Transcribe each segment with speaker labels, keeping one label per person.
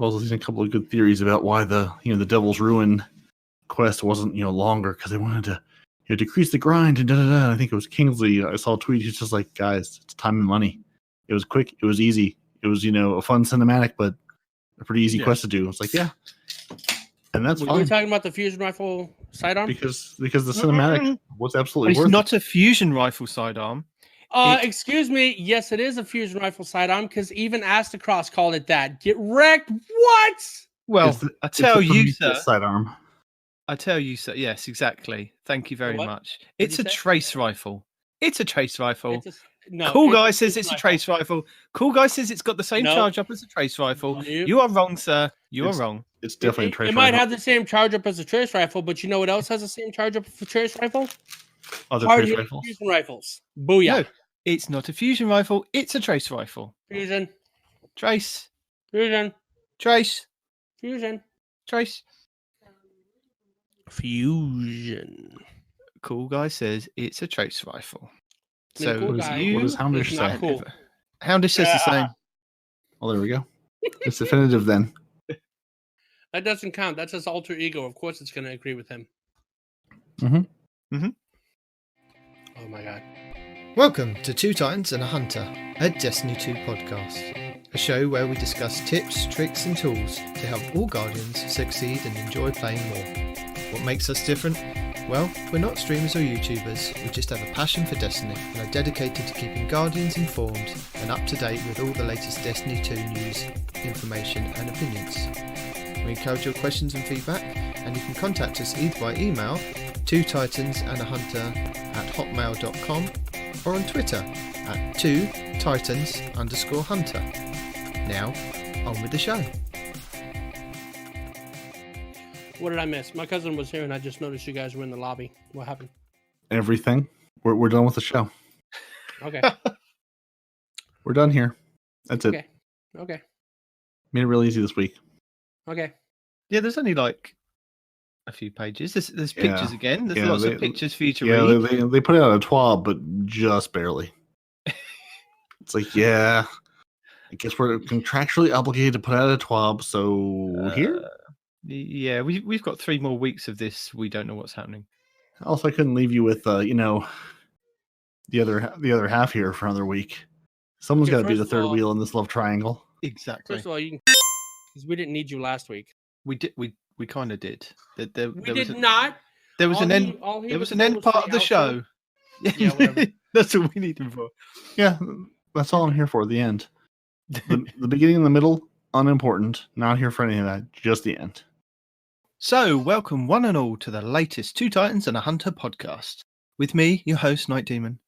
Speaker 1: I've also seen a couple of good theories about why the Devil's Ruin quest wasn't longer, because they wanted to decrease the grind and I think it was Kingsley. I saw a tweet. He's just like, guys, it's time and money. It was quick. It was easy. It was a fun cinematic, but a pretty easy quest to do. It's like, yeah, and that's fine.
Speaker 2: Are we talking about the fusion rifle sidearm?
Speaker 1: Because the cinematic was absolutely worth it.
Speaker 3: It's not a fusion rifle sidearm.
Speaker 2: Excuse me. Yes, it is a fusion rifle sidearm, because even Astacross called it that. Get wrecked. What?
Speaker 3: Well, I tell you, sir.
Speaker 1: Sidearm.
Speaker 3: I tell you, sir. Yes, exactly. Thank you very much. It's a trace rifle. It's a trace rifle. Cool Guy says it's a trace rifle. Cool Guy says it's got the same charge up as a trace rifle. You are wrong, sir. You are wrong.
Speaker 1: It's definitely a trace rifle.
Speaker 2: It might have the same charge up as a trace rifle, but you know what else has the same charge up as a trace rifle?
Speaker 1: Other trace rifles.
Speaker 2: Fusion rifles. Booyah.
Speaker 3: No, it's not a fusion rifle. It's a trace rifle.
Speaker 2: Fusion.
Speaker 3: Trace.
Speaker 2: Fusion.
Speaker 3: Trace.
Speaker 2: Fusion.
Speaker 3: Trace.
Speaker 2: Fusion.
Speaker 3: Cool Guy says it's a trace rifle.
Speaker 2: So
Speaker 1: what does Houndish say?
Speaker 2: Cool.
Speaker 3: Houndish says the same.
Speaker 1: Well, there we go. It's definitive then.
Speaker 2: That doesn't count. That's his alter ego. Of course, it's going to agree with him.
Speaker 3: Mm-hmm.
Speaker 2: Oh my god.
Speaker 4: Welcome to Two Titans and a Hunter, a Destiny 2 podcast. A show where we discuss tips, tricks and tools to help all Guardians succeed and enjoy playing more. What makes us different? Well, we're not streamers or YouTubers, we just have a passion for Destiny and are dedicated to keeping Guardians informed and up to date with all the latest Destiny 2 news, information and opinions. We encourage your questions and feedback, and you can contact us either by email, twotitansandahunter@hotmail.com, or on Twitter at 2titans_hunter. Now, on with the show.
Speaker 2: What did I miss? My cousin was here and I just noticed you guys were in the lobby. What happened?
Speaker 1: Everything. We're done with the show.
Speaker 2: Okay.
Speaker 1: We're done here. That's it.
Speaker 2: Okay.
Speaker 1: Made it real easy this week.
Speaker 2: Okay.
Speaker 3: Yeah, there's only like a few pages. There's pictures again. There's lots of pictures for you to read.
Speaker 1: They put it out a TWAB, but just barely. It's like, I guess we're contractually obligated to put out a TWAB, so here?
Speaker 3: Yeah, we've got 3 more weeks of this. We don't know what's happening.
Speaker 1: Also, I couldn't leave you with, the other half here for another week. Someone's got to be the third wheel in this love triangle.
Speaker 3: Exactly.
Speaker 2: First of all, you can because we didn't need you last week.
Speaker 3: We did. We kind of did.
Speaker 2: We did not.
Speaker 3: There was an end. There was an end part of the show.
Speaker 2: Yeah, whatever.
Speaker 3: That's what we need him for.
Speaker 1: Yeah, that's all I'm here for. The end. The beginning and the middle, unimportant. Not here for any of that. Just the end.
Speaker 3: So, welcome one and all to the latest Two Titans and a Hunter podcast. With me, your host, Night Demon,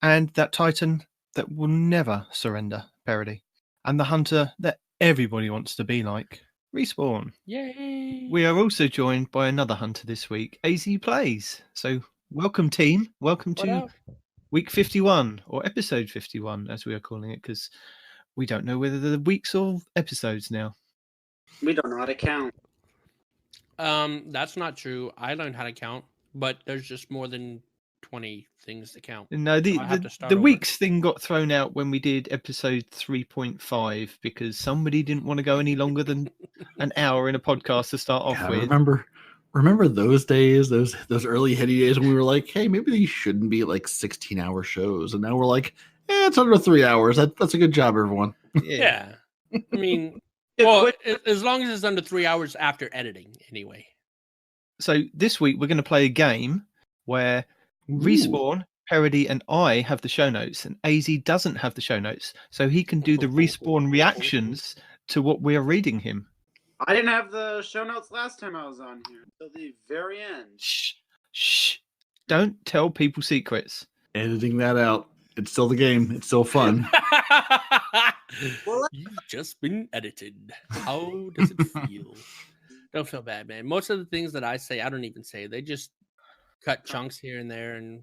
Speaker 3: and that Titan that will never surrender, Parody, and the Hunter that everybody wants to be like, Respawn.
Speaker 2: Yay!
Speaker 3: We are also joined by another Hunter this week, AZPlayz. So, welcome team. Welcome to week 51, or episode 51, as we are calling it, because we don't know whether they're weeks or episodes now.
Speaker 5: We don't know how to count.
Speaker 2: That's not true. I learned how to count, but there's just more than 20 things to count.
Speaker 3: No, the weeks thing got thrown out when we did episode 3.5 because somebody didn't want to go any longer than an hour in a podcast to start off with.
Speaker 1: Remember those days, those early heady days when we were like, hey, maybe these shouldn't be like 16-hour shows, and now we're like, it's under 3 hours. That's a good job, everyone.
Speaker 2: Yeah. I mean. Well, as long as it's under 3 hours after editing, anyway.
Speaker 3: So this week we're going to play a game where Respawn, Parody, and I have the show notes, and AZ doesn't have the show notes, so he can do the Respawn reactions to what we're reading him.
Speaker 5: I didn't have the show notes last time I was on here until the very end.
Speaker 3: Shh! Don't tell people secrets.
Speaker 1: Editing that out. It's still the game. It's still fun.
Speaker 2: You've just been edited. How does it feel? Don't feel bad, man. Most of the things that I say, I don't even say. They just cut chunks here and there and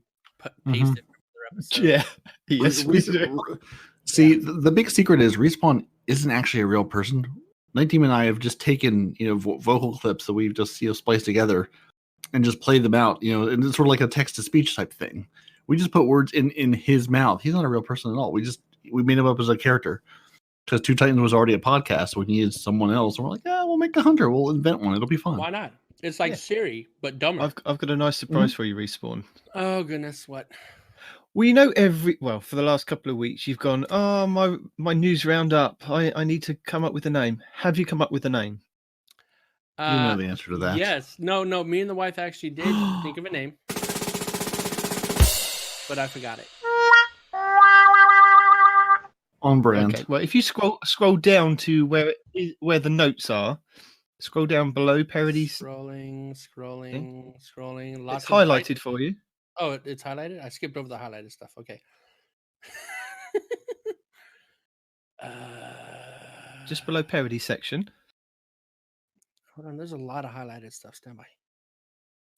Speaker 2: paste it for their episode.
Speaker 3: Yeah. Yes, we do.
Speaker 1: See, the big secret is Respawn isn't actually a real person. Night Demon and I have just taken, vocal clips that we've just, spliced together and just played them out, and it's sort of like a text-to-speech type thing. We just put words in his mouth. He's not a real person at all. We made him up as a character. because Two Titans was already a podcast. So we needed someone else. And we're like, yeah, we'll make a hunter. We'll invent one. It'll be fun.
Speaker 2: Why not? It's like Siri, but dumber.
Speaker 3: I've got a nice surprise for you, Respawn.
Speaker 2: Oh goodness, what?
Speaker 3: Well, for the last couple of weeks, you've gone, oh, my news roundup. I need to come up with a name. Have you come up with a name?
Speaker 1: You know the answer to that.
Speaker 2: Yes. No. Me and the wife actually did think of a name, but I forgot it.
Speaker 1: On brand.
Speaker 3: Okay. Well, if you scroll down to where the notes are, scroll down below parodies.
Speaker 2: Scrolling.
Speaker 3: It's highlighted for you.
Speaker 2: Oh, it's highlighted? I skipped over the highlighted stuff. Okay.
Speaker 3: Just below parody section.
Speaker 2: Hold on, there's a lot of highlighted stuff. Stand by.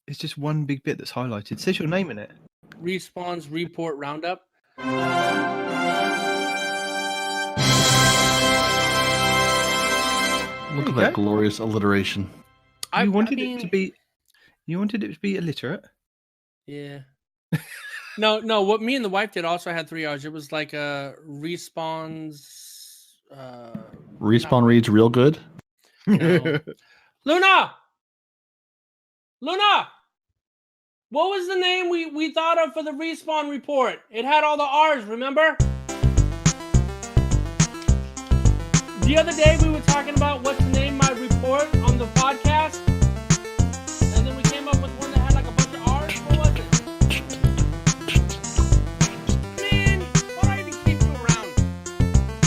Speaker 3: It's just one big bit that's highlighted. It says your name in it.
Speaker 2: Respawn's report roundup.
Speaker 1: Look at that glorious alliteration.
Speaker 3: You wanted it to be illiterate?
Speaker 2: Yeah. No. What me and the wife did also had 3 hours. It was like Respawn's.
Speaker 1: Respawn reads real good.
Speaker 2: No. Luna. What was the name we thought of for the Respawn report? It had all the R's. Remember? The other day we were talking about what to name my report on the podcast, and then we came up with one that had like a bunch of R's. What was it? Man, why do I even keep you around?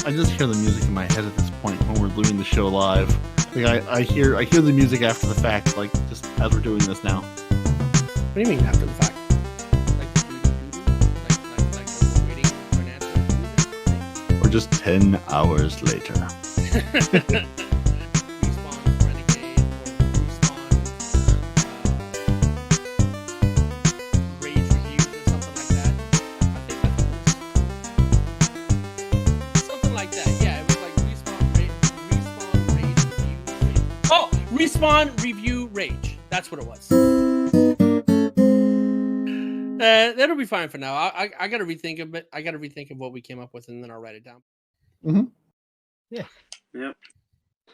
Speaker 1: I just hear the music in my head at this point when we're doing the show live. Like I hear the music after the fact, like just as we're doing this now.
Speaker 2: What do you mean after the fact? Like we're waiting for an answer.
Speaker 1: Or just 10 hours later.
Speaker 2: Respawn's Renegade or Respawn's Rage Reviews or something like that. I think that's something like that. Yeah, it was like Respawn Rage Review. Oh, Respawn Review Rage. That's what it was. That'll be fine for now. I got to rethink of it. I got to rethink of what we came up with, and then I'll write it down.
Speaker 1: Mm-hmm.
Speaker 3: Yeah.
Speaker 5: Yep.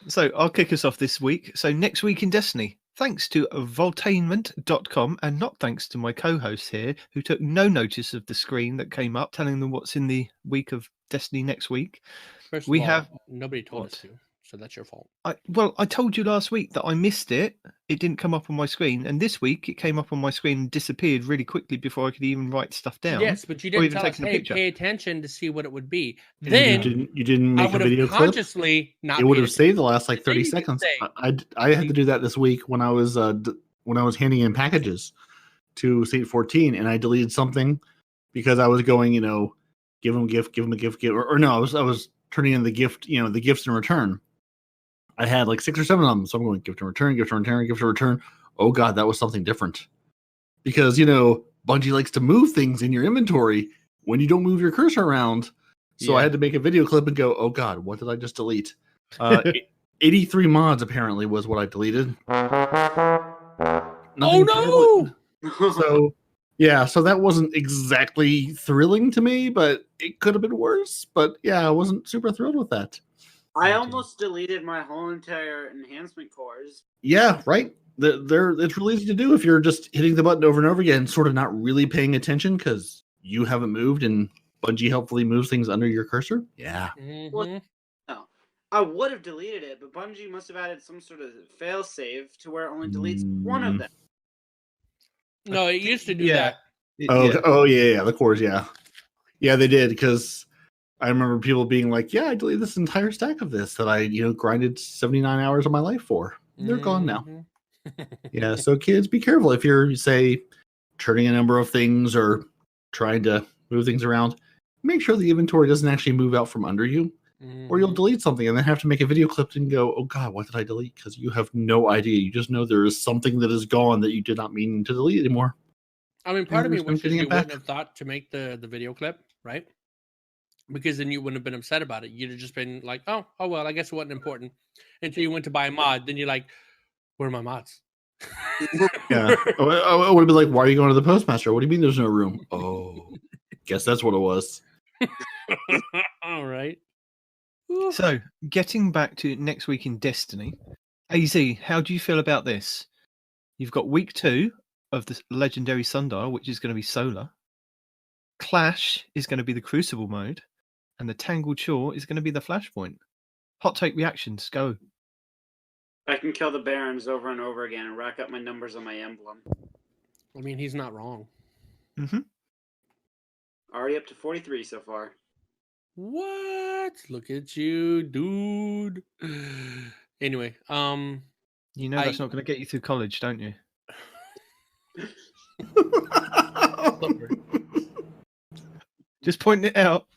Speaker 3: So I'll kick us off this week. So next week in Destiny, thanks to Voltainment.com, and not thanks to my co-host here, who took no notice of the screen that came up telling them what's in the week of Destiny next week.
Speaker 2: First of
Speaker 3: We
Speaker 2: all,
Speaker 3: have
Speaker 2: nobody told
Speaker 3: what?
Speaker 2: us to, so that's your fault.
Speaker 3: I told you last week that I missed it. It didn't come up on my screen, and this week it came up on my screen and disappeared really quickly before I could even write stuff down.
Speaker 2: Yes, but you
Speaker 3: or
Speaker 2: didn't
Speaker 3: even
Speaker 2: tell us,
Speaker 3: taking a
Speaker 2: hey,
Speaker 3: picture.
Speaker 2: pay attention to see what it would be.
Speaker 1: And
Speaker 2: Then
Speaker 1: you didn't
Speaker 2: I
Speaker 1: make a
Speaker 2: would
Speaker 1: video
Speaker 2: have
Speaker 1: clip.
Speaker 2: consciously not.
Speaker 1: It would
Speaker 2: paid
Speaker 1: have saved the last like
Speaker 2: Then
Speaker 1: 30
Speaker 2: you could
Speaker 1: seconds.
Speaker 2: say-
Speaker 1: I had to do that this week when I was handing in packages to St.14, and I deleted something because I was going, give them a gift, or no, I was turning in the gift, the gifts in return. I had like 6 or 7 of them, so I'm going gift in return, gift in return, gift in return. Oh god, that was something different. Because Bungie likes to move things in your inventory when you don't move your cursor around. So I had to make a video clip and go, oh god, what did I just delete? 83 mods apparently was what I deleted.
Speaker 2: Oh no!
Speaker 1: So yeah, so that wasn't exactly thrilling to me, but it could have been worse. But yeah, I wasn't super thrilled with that.
Speaker 5: I almost deleted my whole entire enhancement cores.
Speaker 1: Yeah, right. It's really easy to do if you're just hitting the button over and over again, sort of not really paying attention because you haven't moved and Bungie helpfully moves things under your cursor. Yeah.
Speaker 2: Mhm.
Speaker 5: No, I would have deleted it, but Bungie must have added some sort of failsafe to where it only deletes one of them.
Speaker 2: No, it used to do
Speaker 3: Yeah.
Speaker 2: that.
Speaker 1: Oh yeah, the cores, yeah, they did because I remember people being like, "Yeah, I deleted this entire stack of this that I grinded 79 hours of my life for. They're gone now."
Speaker 2: Mhm.
Speaker 1: Yeah, so kids, be careful if you're say turning a number of things or trying to move things around. Make sure the inventory doesn't actually move out from under you, or you'll delete something and then have to make a video clip and go, "Oh God, what did I delete?" Because you have no idea. You just know there is something that is gone that you did not mean to delete anymore.
Speaker 2: I mean, part of me
Speaker 1: Everyone's
Speaker 2: wishes
Speaker 1: getting
Speaker 2: you
Speaker 1: it back.
Speaker 2: wouldn't have thought to make the video clip, right? Because then you wouldn't have been upset about it. You'd have just been like, oh well, I guess it wasn't important. Until you went to buy a mod, then you're like, where are my mods?
Speaker 1: Yeah, I would have been like, "Why are you going to the postmaster? What do you mean there's no room?" Oh, guess that's what it was.
Speaker 2: All right. Ooh.
Speaker 3: So, getting back to next week in Destiny, AZ, how do you feel about this? You've got week 2 of the legendary Sundial, which is going to be solar. Clash is going to be the Crucible mode, and the Tangled Shore is going to be the Flashpoint. Hot take reactions, go.
Speaker 5: I can kill the Barons over and over again and rack up my numbers on my emblem.
Speaker 2: I mean, he's not wrong.
Speaker 3: Mm-hmm.
Speaker 5: Already up to 43 so far.
Speaker 2: What? Look at you, dude. Anyway,
Speaker 3: You know that's not going to get you through college, don't you? Just pointing it out.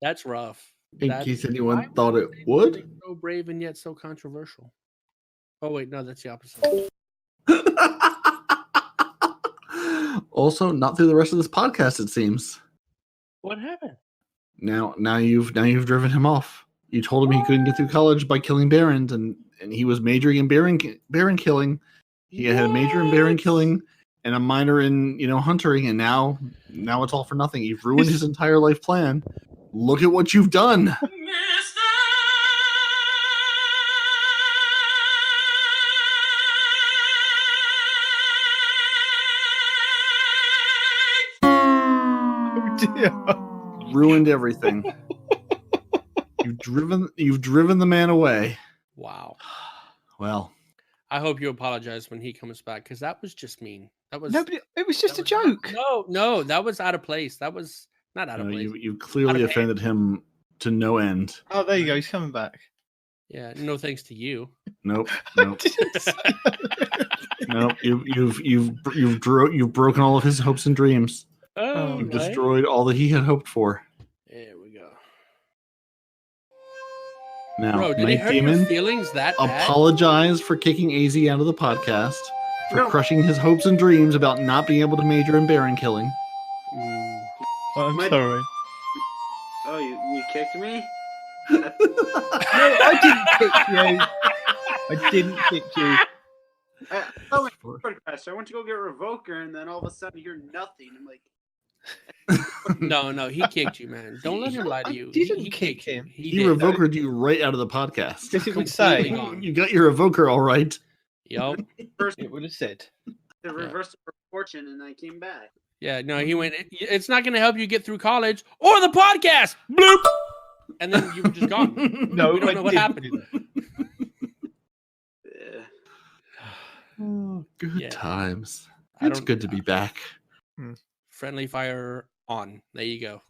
Speaker 2: that's rough.
Speaker 1: In
Speaker 2: That's-
Speaker 1: case
Speaker 2: why
Speaker 1: anyone thought it
Speaker 2: they
Speaker 1: would.
Speaker 2: something so brave and yet so controversial. Oh wait, no, that's the opposite.
Speaker 1: Also, not through the rest of this podcast, it seems.
Speaker 2: What happened?
Speaker 1: Now you've driven him off. You told him he couldn't get through college by killing barons, and he was majoring in baron killing. He had a major in baron
Speaker 2: What?
Speaker 1: killing and a minor in huntering, and now it's all for nothing. You've ruined his entire life plan. Look at what you've done.
Speaker 3: Oh dear.
Speaker 1: Ruined everything. You've driven the man away.
Speaker 2: Wow.
Speaker 1: Well,
Speaker 2: I hope you apologize when he comes back because that was just mean. That was
Speaker 3: No, but it was just a
Speaker 2: that was-
Speaker 3: joke.
Speaker 2: No, that was out of place. That was not out of place.
Speaker 1: you clearly
Speaker 2: Out of hand.
Speaker 1: offended him to no end.
Speaker 3: Oh, there you go. He's coming back.
Speaker 2: Yeah, no thanks to you.
Speaker 1: Nope.
Speaker 3: Oh,
Speaker 1: You've broken all of his hopes and dreams.
Speaker 2: Oh,
Speaker 1: You've
Speaker 2: right.
Speaker 1: destroyed all that he had hoped for.
Speaker 2: There we go.
Speaker 1: Now,
Speaker 2: Bro, did he
Speaker 1: Night
Speaker 2: hurt your
Speaker 1: Demon,
Speaker 2: feelings that bad?
Speaker 1: apologize for kicking AZ out of the podcast, for
Speaker 5: No.
Speaker 1: crushing his hopes and dreams about not being able to major in baron killing.
Speaker 2: Ooh.
Speaker 3: I'm
Speaker 5: My-
Speaker 3: sorry.
Speaker 5: Oh, you kicked me?
Speaker 3: No, I didn't kick you. I didn't kick you.
Speaker 5: Oh, my keyboard crashed. I went to go get Revoker, and then all of a sudden you hear nothing. I'm like,
Speaker 2: No, he kicked you, man. Don't let him lie to
Speaker 3: I
Speaker 2: you.
Speaker 3: didn't
Speaker 2: He
Speaker 3: kick
Speaker 2: kicked you.
Speaker 3: him.
Speaker 1: He
Speaker 2: did.
Speaker 1: revokered you right out of the podcast.
Speaker 3: Because it would
Speaker 2: Completely
Speaker 3: say,
Speaker 2: gone.
Speaker 1: You got your revoker all right.
Speaker 2: Yup.
Speaker 5: first
Speaker 3: it would have said.
Speaker 5: the reverse of fortune, and I came back.
Speaker 2: Yeah, no, he went, it's not going to help you get through college or the podcast. Bloop. And then you were just gone.
Speaker 3: No,
Speaker 2: We don't
Speaker 3: I
Speaker 2: know what
Speaker 3: didn't
Speaker 2: happened.
Speaker 3: do that.
Speaker 5: Yeah.
Speaker 1: Oh, good
Speaker 2: Yeah.
Speaker 1: times.
Speaker 2: I
Speaker 1: It's
Speaker 2: don't-
Speaker 1: good to be back.
Speaker 2: Friendly fire on. There you go.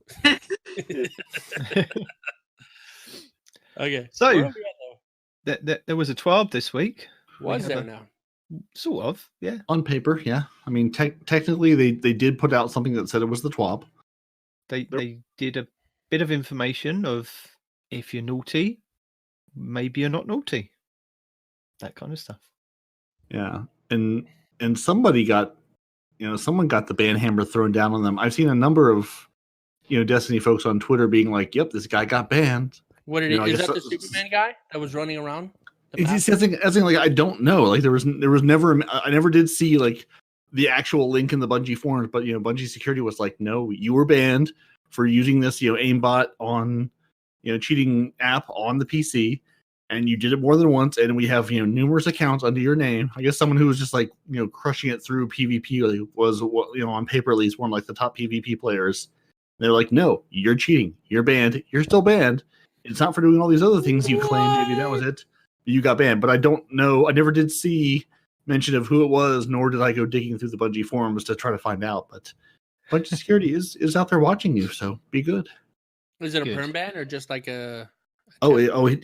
Speaker 2: Okay.
Speaker 3: So-
Speaker 2: Where are we at,
Speaker 3: There was a 12 this week.
Speaker 2: though? Was
Speaker 3: have
Speaker 2: there
Speaker 3: a-
Speaker 2: now?
Speaker 3: Sort of, yeah.
Speaker 1: On paper, yeah. I mean, technically, they did put out something that said it was the TWAB.
Speaker 3: They did a bit of information of if you're naughty, maybe you're not naughty. That kind of stuff.
Speaker 1: Yeah, and somebody got, someone got the ban hammer thrown down on them. I've seen a number of, Destiny folks on Twitter being like, "Yep, this guy got banned."
Speaker 2: What did
Speaker 1: You know, I
Speaker 2: is
Speaker 1: guess
Speaker 2: that the
Speaker 1: so-
Speaker 2: Superman guy that was running around? the
Speaker 1: It's
Speaker 2: map?
Speaker 1: just as in, like, I don't know. Like there was never, I never did see like the actual link in the Bungie forums, but Bungie security was like, "No, you were banned for using this aimbot on cheating app on the PC, and you did it more than once, and we have numerous accounts under your name." I guess someone who was just like crushing it through PvP was on paper at least one of like the top PvP players. They're like, "No, you're cheating. You're banned. You're still banned. It's not for doing all these other things you claimed. Maybe that was it. You got banned." But I don't know. I never did see mention of who it was, nor did I go digging through the Bungie forums to try to find out. But Bungie security is out there watching you, so be good.
Speaker 2: Is it a
Speaker 3: Good.
Speaker 2: perm ban or just like a?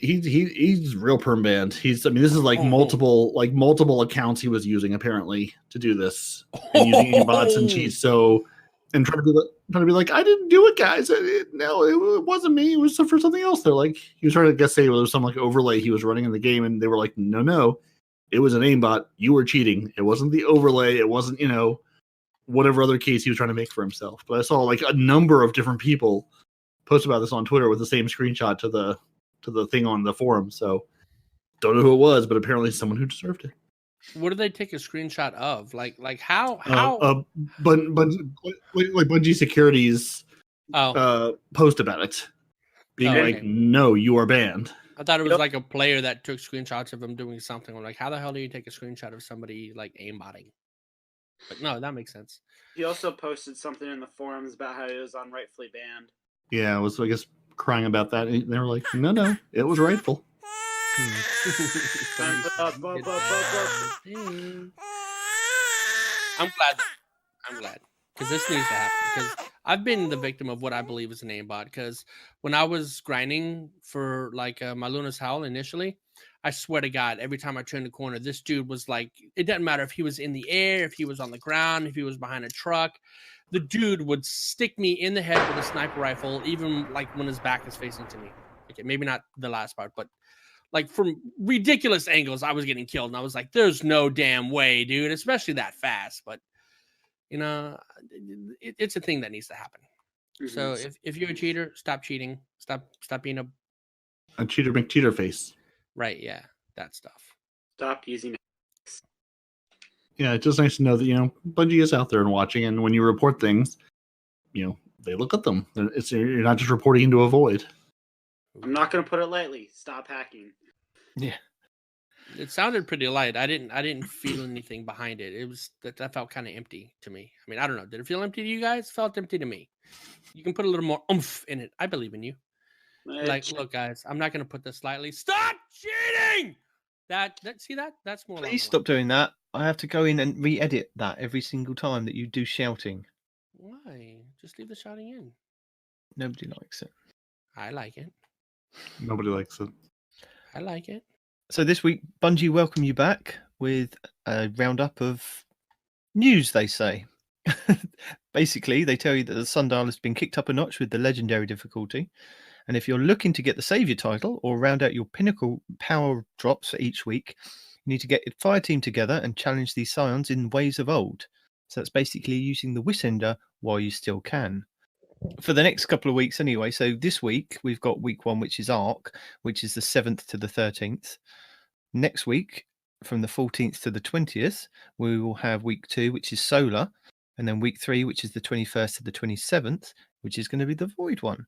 Speaker 1: He's real perm banned. This is like multiple accounts he was using apparently to do this and using bots and cheats. So and trying to be like, "I didn't do it, guys. No, it wasn't me. It was for something else." They're like, he was trying to say it was some like overlay he was running in the game, and they were like, "No, it was an aimbot. You were cheating. It wasn't the overlay. It wasn't whatever other case he was trying to make for himself." But I saw like a number of different people post about this on Twitter with the same screenshot to the thing on the forum. So don't know who it was, but apparently someone who deserved it.
Speaker 2: What did they take a screenshot of? Like how?
Speaker 1: Bungie Security's
Speaker 2: Oh,
Speaker 1: post about it. being
Speaker 2: Oh,
Speaker 1: like,
Speaker 2: okay.
Speaker 1: no, you are banned.
Speaker 2: I thought it was
Speaker 3: Yep.
Speaker 2: like a player that took screenshots of him doing something. I'm like, how the hell do you take a screenshot of somebody like aimbotting? But no, that makes sense.
Speaker 5: He also posted something in the forums about how he was unrightfully banned.
Speaker 1: Yeah, I was, I guess, crying about that. And they were like, no, it was rightful.
Speaker 2: I'm glad. Because this needs to happen. Because I've been the victim of what I believe is an aimbot. Because when I was grinding for like my Luna's Howl initially, I swear to God, every time I turned the corner, this dude was like, it doesn't matter if he was in the air, if he was on the ground, if he was behind a truck. The dude would stick me in the head with a sniper rifle, even like when his back is facing to me. Okay, maybe not the last part, but like from ridiculous angles, I was getting killed. And I was like, there's no damn way, dude, especially that fast. But, you know, it's a thing that needs to happen.
Speaker 5: Mhm.
Speaker 2: So if you're a cheater, stop cheating. Stop being
Speaker 1: A cheater McCheater face.
Speaker 2: right. Yeah, that stuff.
Speaker 5: Stop using
Speaker 1: Yeah, it's just nice to know that, Bungie is out there and watching. And when you report things, they look at them. You're not just reporting into a void.
Speaker 5: I'm not going to put it lightly. Stop hacking.
Speaker 3: Yeah.
Speaker 2: It sounded pretty light. I didn't feel anything behind it. It was that felt kind of empty to me. I mean, I don't know. Did it feel empty to you guys? It felt empty to me. You can put a little more oomph in it. I believe in you. Like, look, guys, I'm not going to put this lightly. Stop cheating. That's more.
Speaker 3: Please stop doing that. I have to go in and re-edit that every single time that you do shouting.
Speaker 2: Why? Just leave the shouting in.
Speaker 3: Nobody likes it.
Speaker 2: I like it.
Speaker 1: Nobody likes it.
Speaker 2: I like it.
Speaker 3: So this week, Bungie welcome you back with a roundup of news, they say. Basically, they tell you that the Sundial has been kicked up a notch with the legendary difficulty. And if you're looking to get the Saviour title or round out your pinnacle power drops for each week, you need to get your fire team together and challenge these scions in ways of old. So that's basically using the Wissender while you still can. For the next couple of weeks anyway. So this week, we've got week 1, which is Arc, which is the 7th to the 13th. Next week, from the 14th to the 20th, we will have week 2, which is Solar. And then week 3, which is the 21st to the 27th, which is going to be the Void one.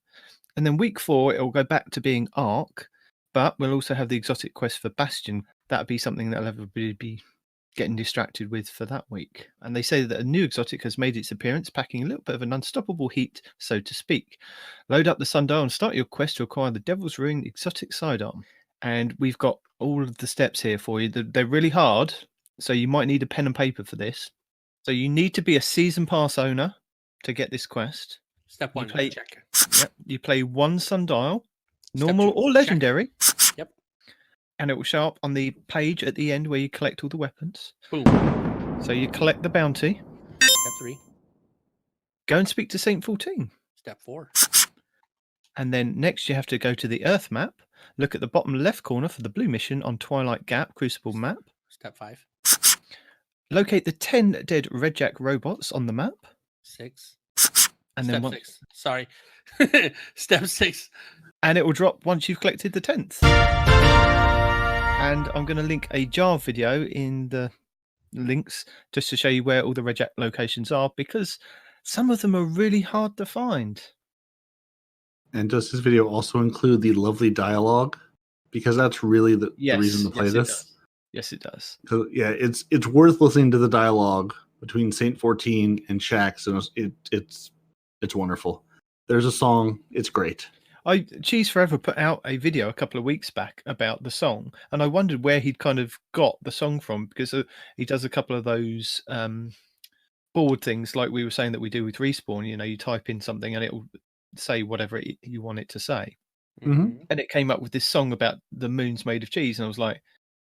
Speaker 3: And then week 4, it will go back to being Arc, but we'll also have the exotic quest for Bastion. That'll be something that everybody be getting distracted with for that week. And they say that a new exotic has made its appearance, packing a little bit of an unstoppable heat, so to speak. Load up the Sundial and start your quest to acquire the Devil's Ring exotic sidearm. And we've got all of the steps here for you. They're really hard, so you might need a pen and paper for this. So you need to be a season pass owner to get this quest.
Speaker 2: Step 1, check.
Speaker 3: Yep, you play 1 Sundial,
Speaker 2: Step
Speaker 3: normal
Speaker 2: 2,
Speaker 3: or legendary.
Speaker 2: Yep.
Speaker 3: And it will show up on the page at the end where you collect all the weapons.
Speaker 2: Boom.
Speaker 3: So you collect the bounty.
Speaker 2: Step 3.
Speaker 3: Go and speak to Saint 14.
Speaker 2: Step 4.
Speaker 3: And then next you have to go to the Earth map. Look at the bottom left corner for the blue mission on Twilight Gap Crucible map.
Speaker 2: Step 5.
Speaker 3: Locate the 10 dead Redjack robots on the map.
Speaker 2: 6.
Speaker 3: And
Speaker 2: Step
Speaker 3: then
Speaker 2: 6. Sorry. Step 6.
Speaker 3: And it will drop once you've collected the 10th. And I'm going to link a jar video in the links just to show you where all the Redjack locations are, because some of them are really hard to find.
Speaker 1: And does this video also include the lovely dialogue? Because that's really the reason to play this.
Speaker 3: Yes, it does.
Speaker 1: So, yeah, it's worth listening to the dialogue between Saint 14 and Shax, and it's wonderful. There's a song. It's great.
Speaker 3: Cheese Forever put out a video a couple of weeks back about the song, and I wondered where he'd kind of got the song from, because he does a couple of those board things like we were saying that we do with Respawn. You type in something and it'll say whatever you want it to say.
Speaker 1: Mm-hmm.
Speaker 3: And it came up with this song about the moon's made of cheese, and I was like,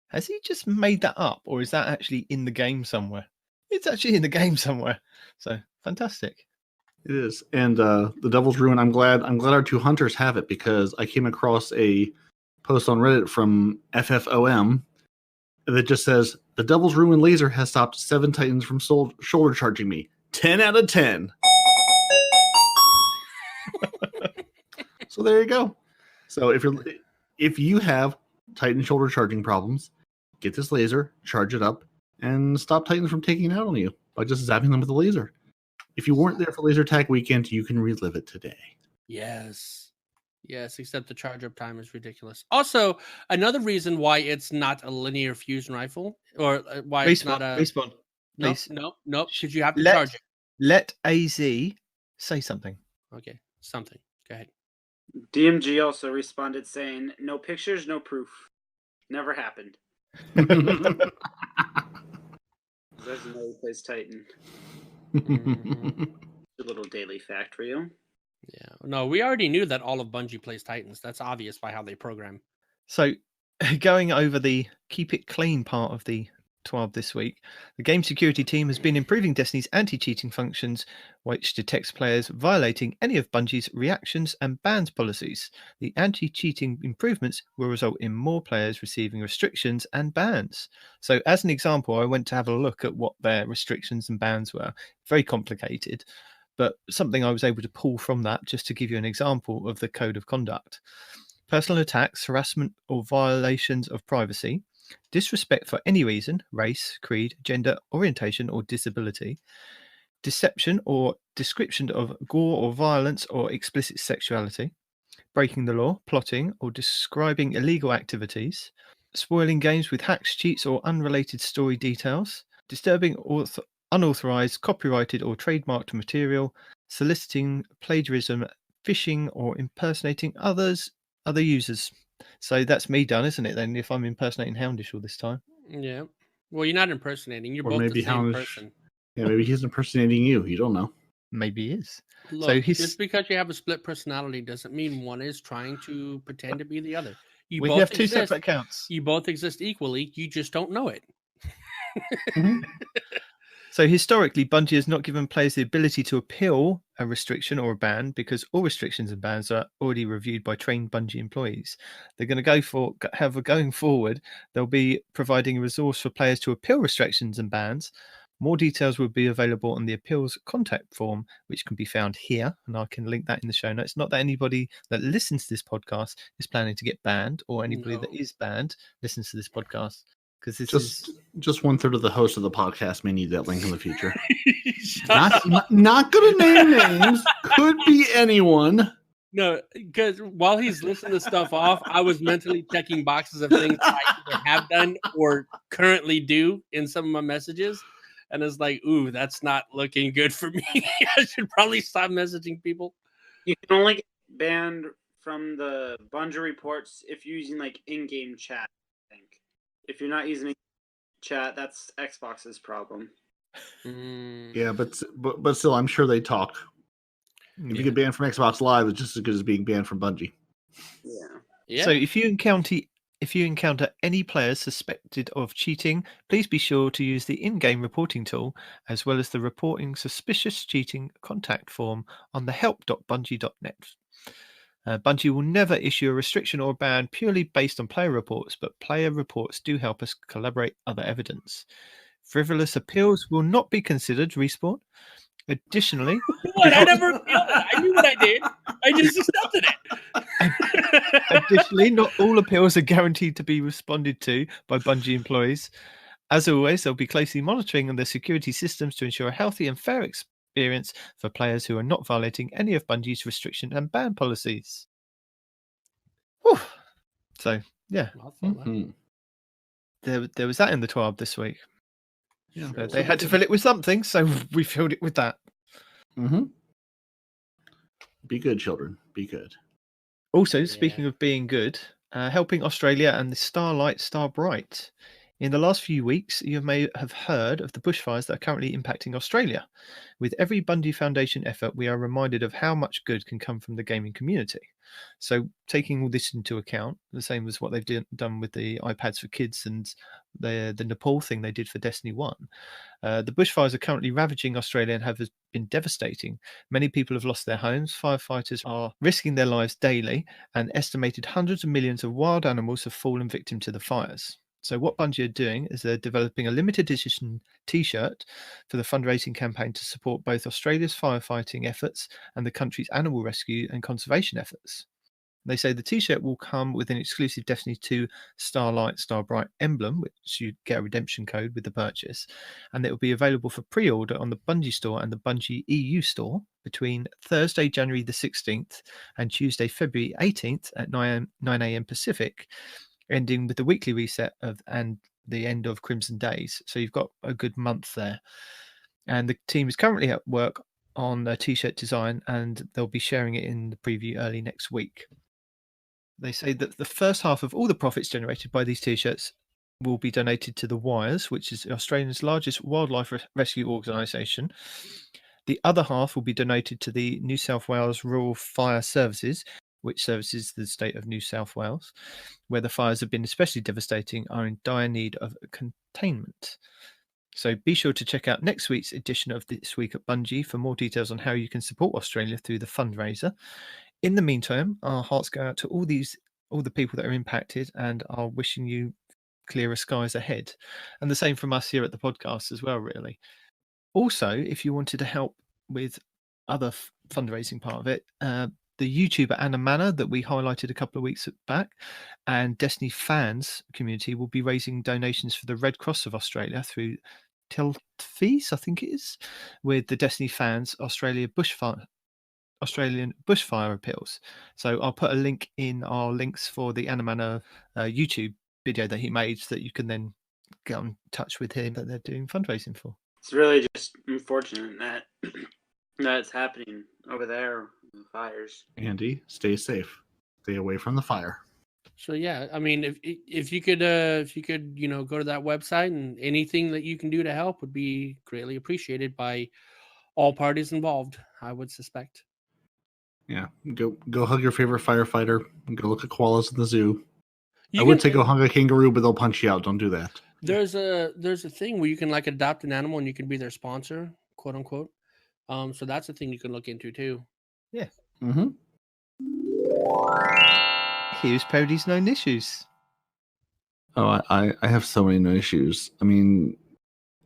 Speaker 3: has he just made that up, or is that actually in the game somewhere? It's actually in the game somewhere. So fantastic.
Speaker 1: It is. And the Devil's Ruin, I'm glad our 2 hunters have it, because I came across a post on Reddit from FFOM that just says, the Devil's Ruin laser has stopped 7 Titans from shoulder charging me. 10 out of 10. So there you go. So if you have Titan shoulder charging problems, get this laser, charge it up, and stop Titans from taking it out on you by just zapping them with a laser. If you weren't there for Laser Tag Weekend, you can relive it today.
Speaker 2: Yes. Yes, except the charge up time is ridiculous. Also, another reason why it's not a linear fusion rifle, or why it's not a
Speaker 3: Respawn,
Speaker 2: no,
Speaker 3: please.
Speaker 2: no, because you have to charge it.
Speaker 3: Let AZ say something.
Speaker 2: Okay, something. Go ahead.
Speaker 5: DMG also responded saying, "No pictures, no proof. Never happened." There's another plays Titan. A little daily fact for you.
Speaker 2: Yeah. No, we already knew that all of Bungie plays Titans. That's obvious by how they program.
Speaker 3: So, going over the keep it clean part of the TWAB this week, the game security team has been improving Destiny's anti-cheating functions, which detects players violating any of Bungie's reactions and bans policies. The anti-cheating improvements will result in more players receiving restrictions and bans. So, as an example, I went to have a look at what their restrictions and bans were. Very complicated, but something I was able to pull from that just to give you an example of the code of conduct. Personal attacks, harassment or violations of privacy, disrespect for any reason, race, creed, gender, orientation or disability, deception or description of gore or violence or explicit sexuality, breaking the law, plotting or describing illegal activities, spoiling games with hacks, cheats or unrelated story details, disturbing unauthorized, copyrighted or trademarked material, soliciting plagiarism, phishing or impersonating other users. So that's me done, isn't it, then, if I'm impersonating Houndish all this time?
Speaker 2: Yeah. Well, you're not impersonating. You're
Speaker 1: Or
Speaker 2: both
Speaker 1: maybe
Speaker 2: the same
Speaker 1: Houndish-
Speaker 2: person.
Speaker 1: Yeah, maybe he's impersonating you. You don't know.
Speaker 3: Maybe he is.
Speaker 2: Look,
Speaker 3: So he's-
Speaker 2: just because you have a split personality doesn't mean one is trying to pretend to be the other. You
Speaker 3: We
Speaker 2: both
Speaker 3: have two
Speaker 2: exist.
Speaker 3: separate accounts.
Speaker 2: You both exist equally. You just don't know it.
Speaker 3: So historically, Bungie has not given players the ability to appeal a restriction or a ban because all restrictions and bans are already reviewed by trained Bungie employees. They're going to going forward, they'll be providing a resource for players to appeal restrictions and bans. More details will be available on the appeals contact form, which can be found here, and I can link that in the show notes. Not that anybody that listens to this podcast is planning to get banned, or anybody that is banned listens to this podcast. Because this
Speaker 1: just 1/3 of the hosts of the podcast may need that link in the future. not going to name names. Could be anyone.
Speaker 2: No, because while he's listing the stuff off, I was mentally checking boxes of things I either have done or currently do in some of my messages. And it's like, ooh, that's not looking good for me. I should probably stop messaging people.
Speaker 5: You can only get banned from the Bungie reports if you're using like in-game chat, I think. If you're not using chat, that's Xbox's problem.
Speaker 1: Yeah, but still, I'm sure they talk. If you get banned from Xbox Live, it's just as good as being banned from Bungie.
Speaker 2: Yeah.
Speaker 3: So if you encounter any players suspected of cheating, please be sure to use the in-game reporting tool as well as the reporting suspicious cheating contact form on the help.bungie.net. Bungie will never issue a restriction or a ban purely based on player reports, but player reports do help us collaborate other evidence. Frivolous appeals will not be considered. Respawn. Additionally,
Speaker 2: what? I never appealed it. I knew what I did. I just accepted it.
Speaker 3: Additionally, not all appeals are guaranteed to be responded to by Bungie employees. As always, they'll be closely monitoring their security systems to ensure a healthy and fair experience for players who are not violating any of Bungie's restriction and ban policies. Whew. So, yeah. There was that in the TWAB this week.
Speaker 1: Yeah,
Speaker 3: So they had to fill it with something, so we filled it with that.
Speaker 1: Be good, children. Be good.
Speaker 3: Also, speaking of being good, helping Australia and the Starlight Starbright. In the last few weeks, you may have heard of the bushfires that are currently impacting Australia. With every Bungie Foundation effort, we are reminded of how much good can come from the gaming community. So, taking all this into account, the same as what they've done with the iPads for kids and the Nepal thing they did for Destiny 1, the bushfires are currently ravaging Australia and have been devastating. Many people have lost their homes. Firefighters are risking their lives daily, and estimated hundreds of millions of wild animals have fallen victim to the fires. So what Bungie are doing is they're developing a limited edition T-shirt for the fundraising campaign to support both Australia's firefighting efforts and the country's animal rescue and conservation efforts. They say the t-shirt will come with an exclusive Destiny 2 Starlight Starbright emblem, which you get a redemption code with the purchase, and it will be available for pre-order on the Bungie store and the Bungie EU store between Thursday, January the 16th and Tuesday, February 18th at 9 a.m. Pacific, ending with the weekly reset and the end of Crimson Days. So you've got a good month there. And the team is currently at work on a t-shirt design, and they'll be sharing it in the preview early next week. They say that the first half of all the profits generated by these t-shirts will be donated to the Wires, which is Australia's largest wildlife rescue organisation. The other half will be donated to the New South Wales Rural Fire Services, which services the state of New South Wales, where the fires have been especially devastating, are in dire need of containment. So be sure to check out next week's edition of This Week at Bungie for more details on how you can support Australia through the fundraiser. In the meantime, our hearts go out to all the people that are impacted and are wishing you clearer skies ahead. And the same from us here at the podcast as well, really. Also, if you wanted to help with other fundraising part of it, the YouTuber Anna Manor that we highlighted a couple of weeks back and Destiny fans community will be raising donations for the Red Cross of Australia through Telfees, I think it is, with the Destiny fans Australian bushfire appeals. So I'll put a link in our links for the Anna Manor YouTube video that he made so that you can then get in touch with him that they're doing fundraising for.
Speaker 5: It's really just unfortunate that that's happening over there with the fires.
Speaker 1: Andy, stay safe. Stay away from the fire.
Speaker 2: So yeah, I mean, if you could go to that website, and anything that you can do to help would be greatly appreciated by all parties involved, I would suspect.
Speaker 1: Yeah, go hug your favorite firefighter. Go look at koalas in the zoo. I would say go hug a kangaroo, but they'll punch you out. Don't do that.
Speaker 2: There's a thing where you can like adopt an animal and you can be their sponsor, quote unquote. So that's a thing you can look into too.
Speaker 3: Yeah.
Speaker 1: Mm-hmm.
Speaker 3: Here's Parody's known issues.
Speaker 1: Oh, I have so many known issues. I mean,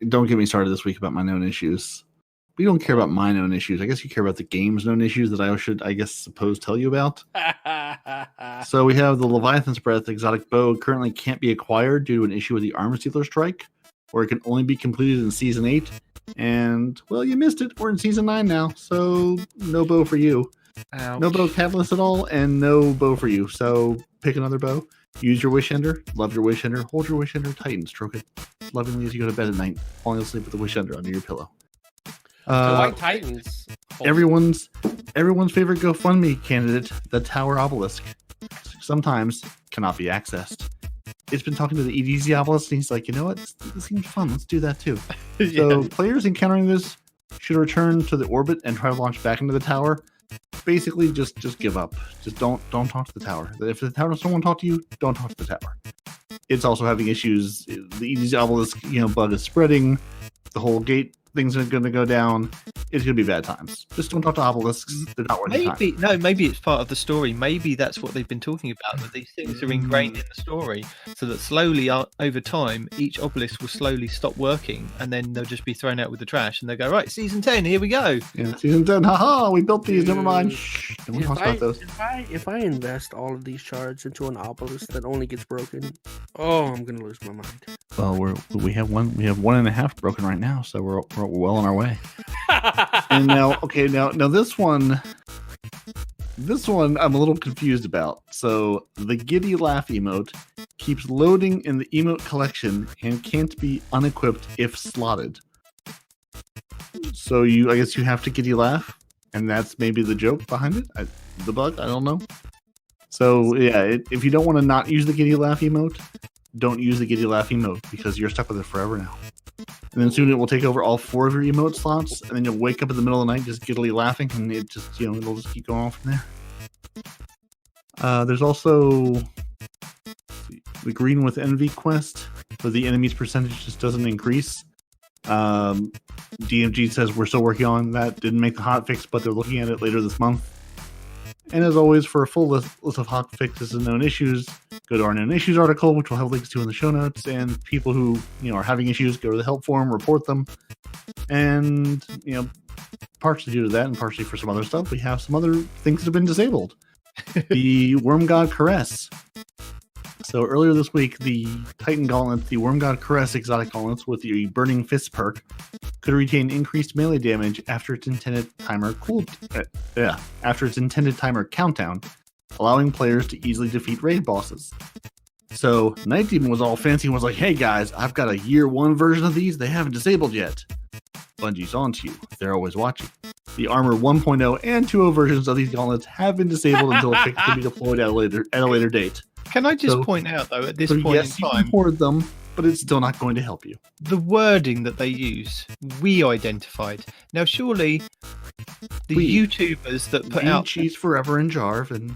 Speaker 1: don't get me started this week about my known issues. We don't care about my known issues. I guess you care about the game's known issues that I should, suppose, tell you about. So we have the Leviathan's Breath exotic bow currently can't be acquired due to an issue with the armor dealer strike, or it can only be completed in Season 8. And, well, you missed it. We're in Season 9 now, so no bow for you.
Speaker 3: Ouch.
Speaker 1: No bow catalyst at all, and no bow for you. So pick another bow. Use your wish ender. Love your wish ender. Hold your wish ender tight and stroke it lovingly as you go to bed at night, falling asleep with the wish ender under your pillow.
Speaker 2: White Titans.
Speaker 1: Everyone's favorite GoFundMe candidate, the Tower Obelisk, sometimes cannot be accessed. It's been talking to the EDZ Obelisk, and he's like, you know what? This seems fun. Let's do that too. So players encountering this should return to the orbit and try to launch back into the tower. Basically, just give up. Just don't talk to the tower. If the tower doesn't want to talk to you, don't talk to the tower. It's also having issues. The EDZ Obelisk, bug is spreading. The whole gate things are going to go down. It's going to be bad times. Just don't talk to obelisks. They're not worth the time.
Speaker 3: Maybe it's part of the story. Maybe that's what they've been talking about, that these things are ingrained in the story, so that slowly, over time, each obelisk will slowly stop working, and then they'll just be thrown out with the trash, and they'll go, right, Season 10, here we go.
Speaker 1: Yeah, Season 10, haha, we built these, never mind. Shh, don't talk about those.
Speaker 2: If I invest all of these shards into an obelisk that only gets broken, I'm going to lose my mind.
Speaker 1: Well, we have 1.5 broken right now, so we're well on our way. And now this one I'm a little confused about. So the Giddy Laugh emote keeps loading in the emote collection and can't be unequipped if slotted. So I guess you have to Giddy Laugh, and that's maybe the joke behind it. The bug, I don't know. So yeah, if you don't want to not use the Giddy Laugh emote, don't use the Giddy Laugh emote because you're stuck with it forever now. And then soon it will take over all 4 of your emote slots, and then you'll wake up in the middle of the night just giddily laughing, and it just, it'll just keep going on from there. There's also the Green with Envy quest, where the enemy's percentage just doesn't increase. DMG says we're still working on that. Didn't make the hotfix, but they're looking at it later this month. And as always, for a full list of hotfixes and known issues, go to our known issues article, which we'll have links to in the show notes. And people who are having issues, go to the help forum, report them. And partially due to that, and partially for some other stuff, we have some other things that have been disabled. The Worm God Caress. So earlier this week, the Titan Gauntlet, the Worm God Caress exotic gauntlets with the Burning Fist perk, could retain increased melee damage after its intended timer countdown, allowing players to easily defeat raid bosses. So Night Demon was all fancy and was like, "Hey guys, I've got a year 1 version of these. They haven't disabled yet." Bungie's onto you. They're always watching. The Armor 1.0 and 2.0 versions of these gauntlets have been disabled until a fix can be deployed at a later date.
Speaker 3: Can I just point out, though, at this point
Speaker 1: yes,
Speaker 3: in time,
Speaker 1: you can hoard them, but it's still not going to help you.
Speaker 3: the wording that they use, we identified. Now, surely the YouTubers that put out,
Speaker 1: Cheese Forever and Jarv and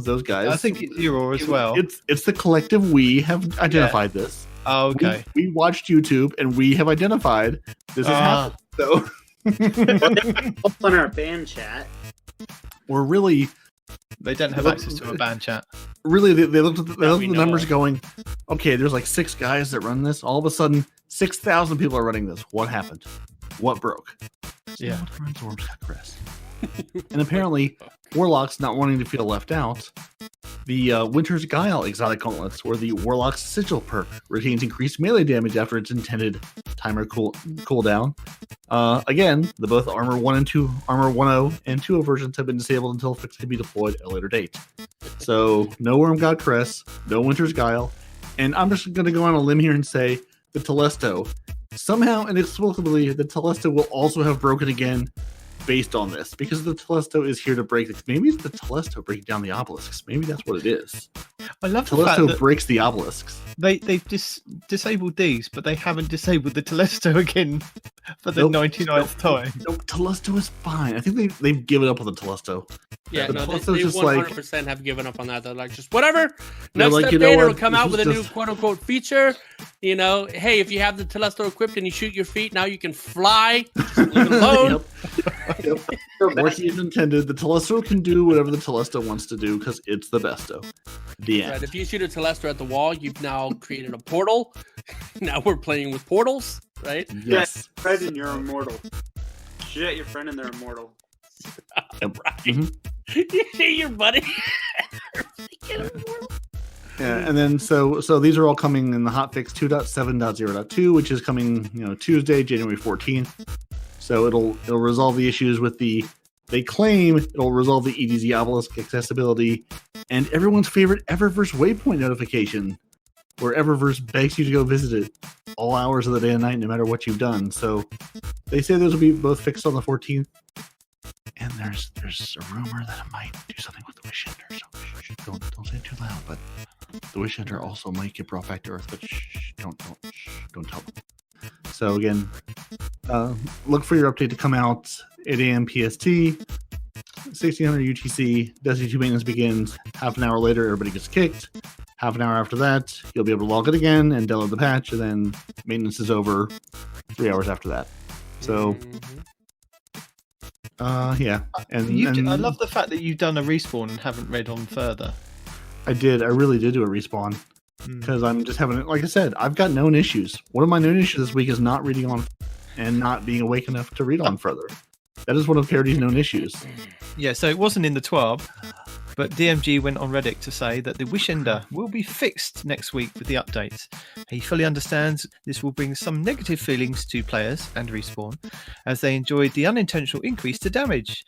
Speaker 1: those guys.
Speaker 3: I think it's Euro as well.
Speaker 1: It's the collective we have identified this.
Speaker 3: Oh, okay.
Speaker 1: We watched YouTube and we have identified this has happened. So
Speaker 5: On our band chat.
Speaker 1: we're really
Speaker 3: They don't have access to a band chat.
Speaker 1: really they looked at the
Speaker 2: we know
Speaker 1: numbers
Speaker 2: of.
Speaker 1: going, okay, there's like 6 guys that run this. All of a sudden 6,000 people are running this. What happened? What broke?
Speaker 3: Yeah.
Speaker 1: What runs Worms God Caress? And apparently Warlocks not wanting to feel left out, the Winter's Guile exotic gauntlets, where the Warlock's Sigil perk retains increased melee damage after its intended timer cooldown. Again, the both Armor 1 and 2, Armor 1.0 and 2.0 versions have been disabled until a fix can be deployed at a later date. So no Worm God Caress, no Winter's Guile, and I'm just going to go on a limb here and say the Telesto. Somehow inexplicably, the Telesto will also have broken again based on this, because the Telesto is here to break. Maybe it's the Telesto breaking down the obelisks. Maybe that's what it is.
Speaker 3: I love the fact
Speaker 1: Telesto
Speaker 3: that
Speaker 1: breaks the obelisks.
Speaker 3: they've disabled these, but they haven't disabled the Telesto again for the
Speaker 1: Nope.
Speaker 3: 99th time.
Speaker 1: No, Telesto is fine. I think they've given up on the Telesto.
Speaker 2: Yeah,
Speaker 1: The
Speaker 2: no,
Speaker 1: Telesto's
Speaker 2: they
Speaker 1: just like-
Speaker 2: 100% have given up on that. They're like, just whatever.
Speaker 1: They're
Speaker 2: Next
Speaker 1: like,
Speaker 2: update,
Speaker 1: you know what?
Speaker 2: it'll come
Speaker 1: This
Speaker 2: out
Speaker 1: was
Speaker 2: with a new
Speaker 1: just-
Speaker 2: quote-unquote feature. Hey, if you have the Telesto equipped and you shoot your feet, now you can fly. Just leave it alone.
Speaker 1: Yep. Working as intended. The Telesto can do whatever the Telesto wants to do because it's the besto. The end.
Speaker 2: Right, if you shoot a Telesto at the wall, you've now created a portal. Now we're playing with portals, right?
Speaker 1: Yes.
Speaker 5: Fred, and you're immortal. Shoot at your friend and they're immortal.
Speaker 1: Mhm.
Speaker 2: You see your buddy. Get him, portal.
Speaker 1: Yeah, and then so these are all coming in the hotfix 2.7.0.2, which is coming Tuesday, January 14th. So it'll resolve the issues with they claim it'll resolve the EDZ obelisk accessibility and everyone's favorite Eververse waypoint notification, where Eververse begs you to go visit it all hours of the day and night, no matter what you've done. So they say those will be both fixed on the 14th. And there's a rumor that it might do something with the Wish Ender. So don't say it too loud. But the Wish Ender also might get brought back to Earth. But don't tell them. So again, look for your update to come out 8 a.m. PST, 1600 UTC. Destiny 2 maintenance begins. Half an hour later, everybody gets kicked. Half an hour after that, you'll be able to log it again and download the patch. And then maintenance is over 3 hours after that. So. Yeah, and
Speaker 3: I love the fact that you've done a respawn and haven't read on further.
Speaker 1: I really did do a respawn because I'm just having it. Like I said, I've got known issues. One of my known issues this week is not reading on and not being awake enough to read on further. That is one of Parody's known issues.
Speaker 3: Yeah, so it wasn't in the TWAB, but DMG went on Reddit to say that the Wish Ender will be fixed next week with the updates. He fully understands this will bring some negative feelings to players and Respawn, as they enjoyed the unintentional increase to damage.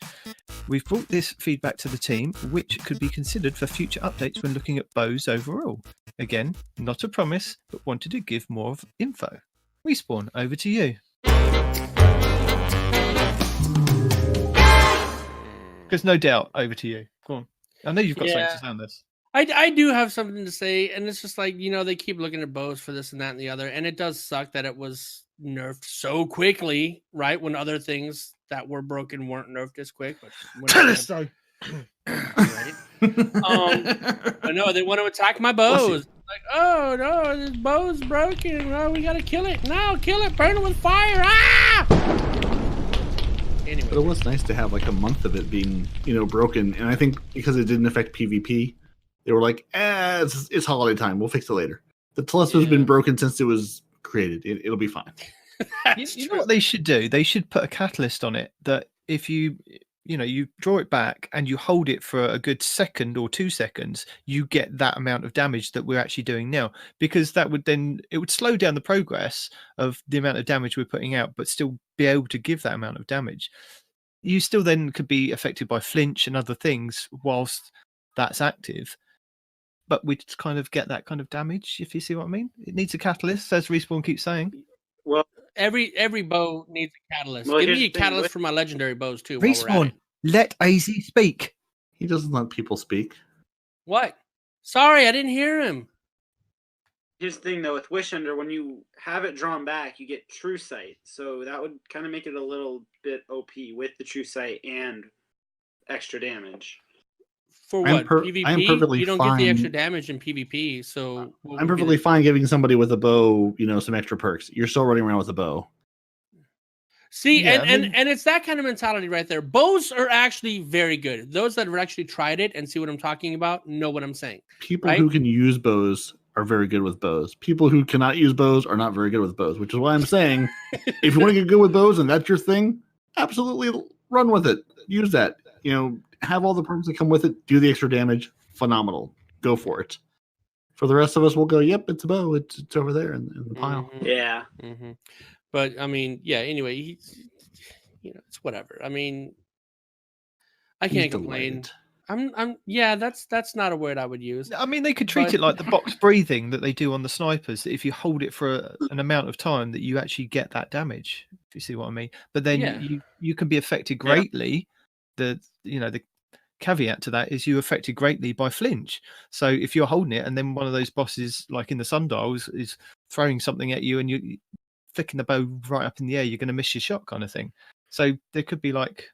Speaker 3: We've brought this feedback to the team, which could be considered for future updates when looking at bows overall. Again, not a promise, but wanted to give more of info. Respawn, over to you. Because no doubt, over to you. Go on. I know you've got something to say on this.
Speaker 2: I do have something to say, and it's just like, they keep looking at bows for this and that and the other, and it does suck that it was nerfed so quickly, right? When other things that were broken weren't nerfed as quick. But
Speaker 3: Telesto!
Speaker 2: Right? But no, they want to attack my bows. Like, oh no, this bow's broken. Oh, we gotta kill it. No, kill it, burn it with fire. Anyway.
Speaker 1: But it was nice to have like a month of it being, broken. And I think because it didn't affect PvP, they were like, it's holiday time. We'll fix it later. The Telesto's been broken since it was created. It'll be fine.
Speaker 3: You know what they should do? They should put a catalyst on it that if you you draw it back and you hold it for a good second or 2 seconds, you get that amount of damage that we're actually doing now, because it would slow down the progress of the amount of damage we're putting out, but still be able to give that amount of damage. You still then could be affected by flinch and other things whilst that's active, but we kind of get that kind of damage, if you see what I mean. It needs a catalyst, as Respawn keeps saying.
Speaker 5: Well,
Speaker 2: every bow needs a catalyst.
Speaker 5: Well,
Speaker 2: Give
Speaker 5: here's
Speaker 2: me a
Speaker 5: the thing,
Speaker 2: catalyst
Speaker 5: with-
Speaker 2: for my legendary bows too. While we're at
Speaker 3: Respawn,
Speaker 2: it.
Speaker 3: let AZ speak.
Speaker 1: He doesn't let people speak.
Speaker 2: What? Sorry, I didn't hear him.
Speaker 5: Here's the thing, though, with Wish Under, when you have it drawn back, you get True Sight. So that would kind of make it a little bit OP with the True Sight and extra damage.
Speaker 2: For
Speaker 1: I'm
Speaker 2: what? PvP?
Speaker 1: I'm perfectly
Speaker 2: You don't get the
Speaker 1: fine.
Speaker 2: extra damage in PvP, so what
Speaker 1: I'm
Speaker 2: would be
Speaker 1: perfectly
Speaker 2: the-
Speaker 1: fine giving somebody with a bow, some extra perks. You're still running around with a bow.
Speaker 2: See,
Speaker 3: Yeah,
Speaker 2: and it's that kind of mentality right there. Bows are actually very good. Those that have actually tried it and see what I'm talking about know what I'm saying.
Speaker 1: People
Speaker 2: Right?
Speaker 1: who can use bows are very good with bows. People who cannot use bows are not very good with bows, which is why I'm saying if you want to get good with bows and that's your thing, absolutely run with it. Use that. Have all the perks that come with it. Do the extra damage. Phenomenal. Go for it. For the rest of us, we'll go, yep, it's a bow. It's over there in the pile.
Speaker 2: Mhm.
Speaker 5: Yeah.
Speaker 2: Mm-hmm. But I mean, yeah. Anyway, it's whatever. I mean, I
Speaker 1: He's
Speaker 2: can't complain.
Speaker 1: delighted.
Speaker 2: Yeah. That's not a word I would use.
Speaker 3: I mean, they could treat it like the box breathing that they do on the snipers. That if you hold it for an amount of time, that you actually get that damage. If you see what I mean. But then
Speaker 2: Yeah.
Speaker 3: you can be affected greatly. The caveat to that is you affected greatly by flinch. So if you're holding it and then one of those bosses, like in the sundials, is throwing something at you and you're flicking the bow right up in the air, you're going to miss your shot, kind of thing. So there could be like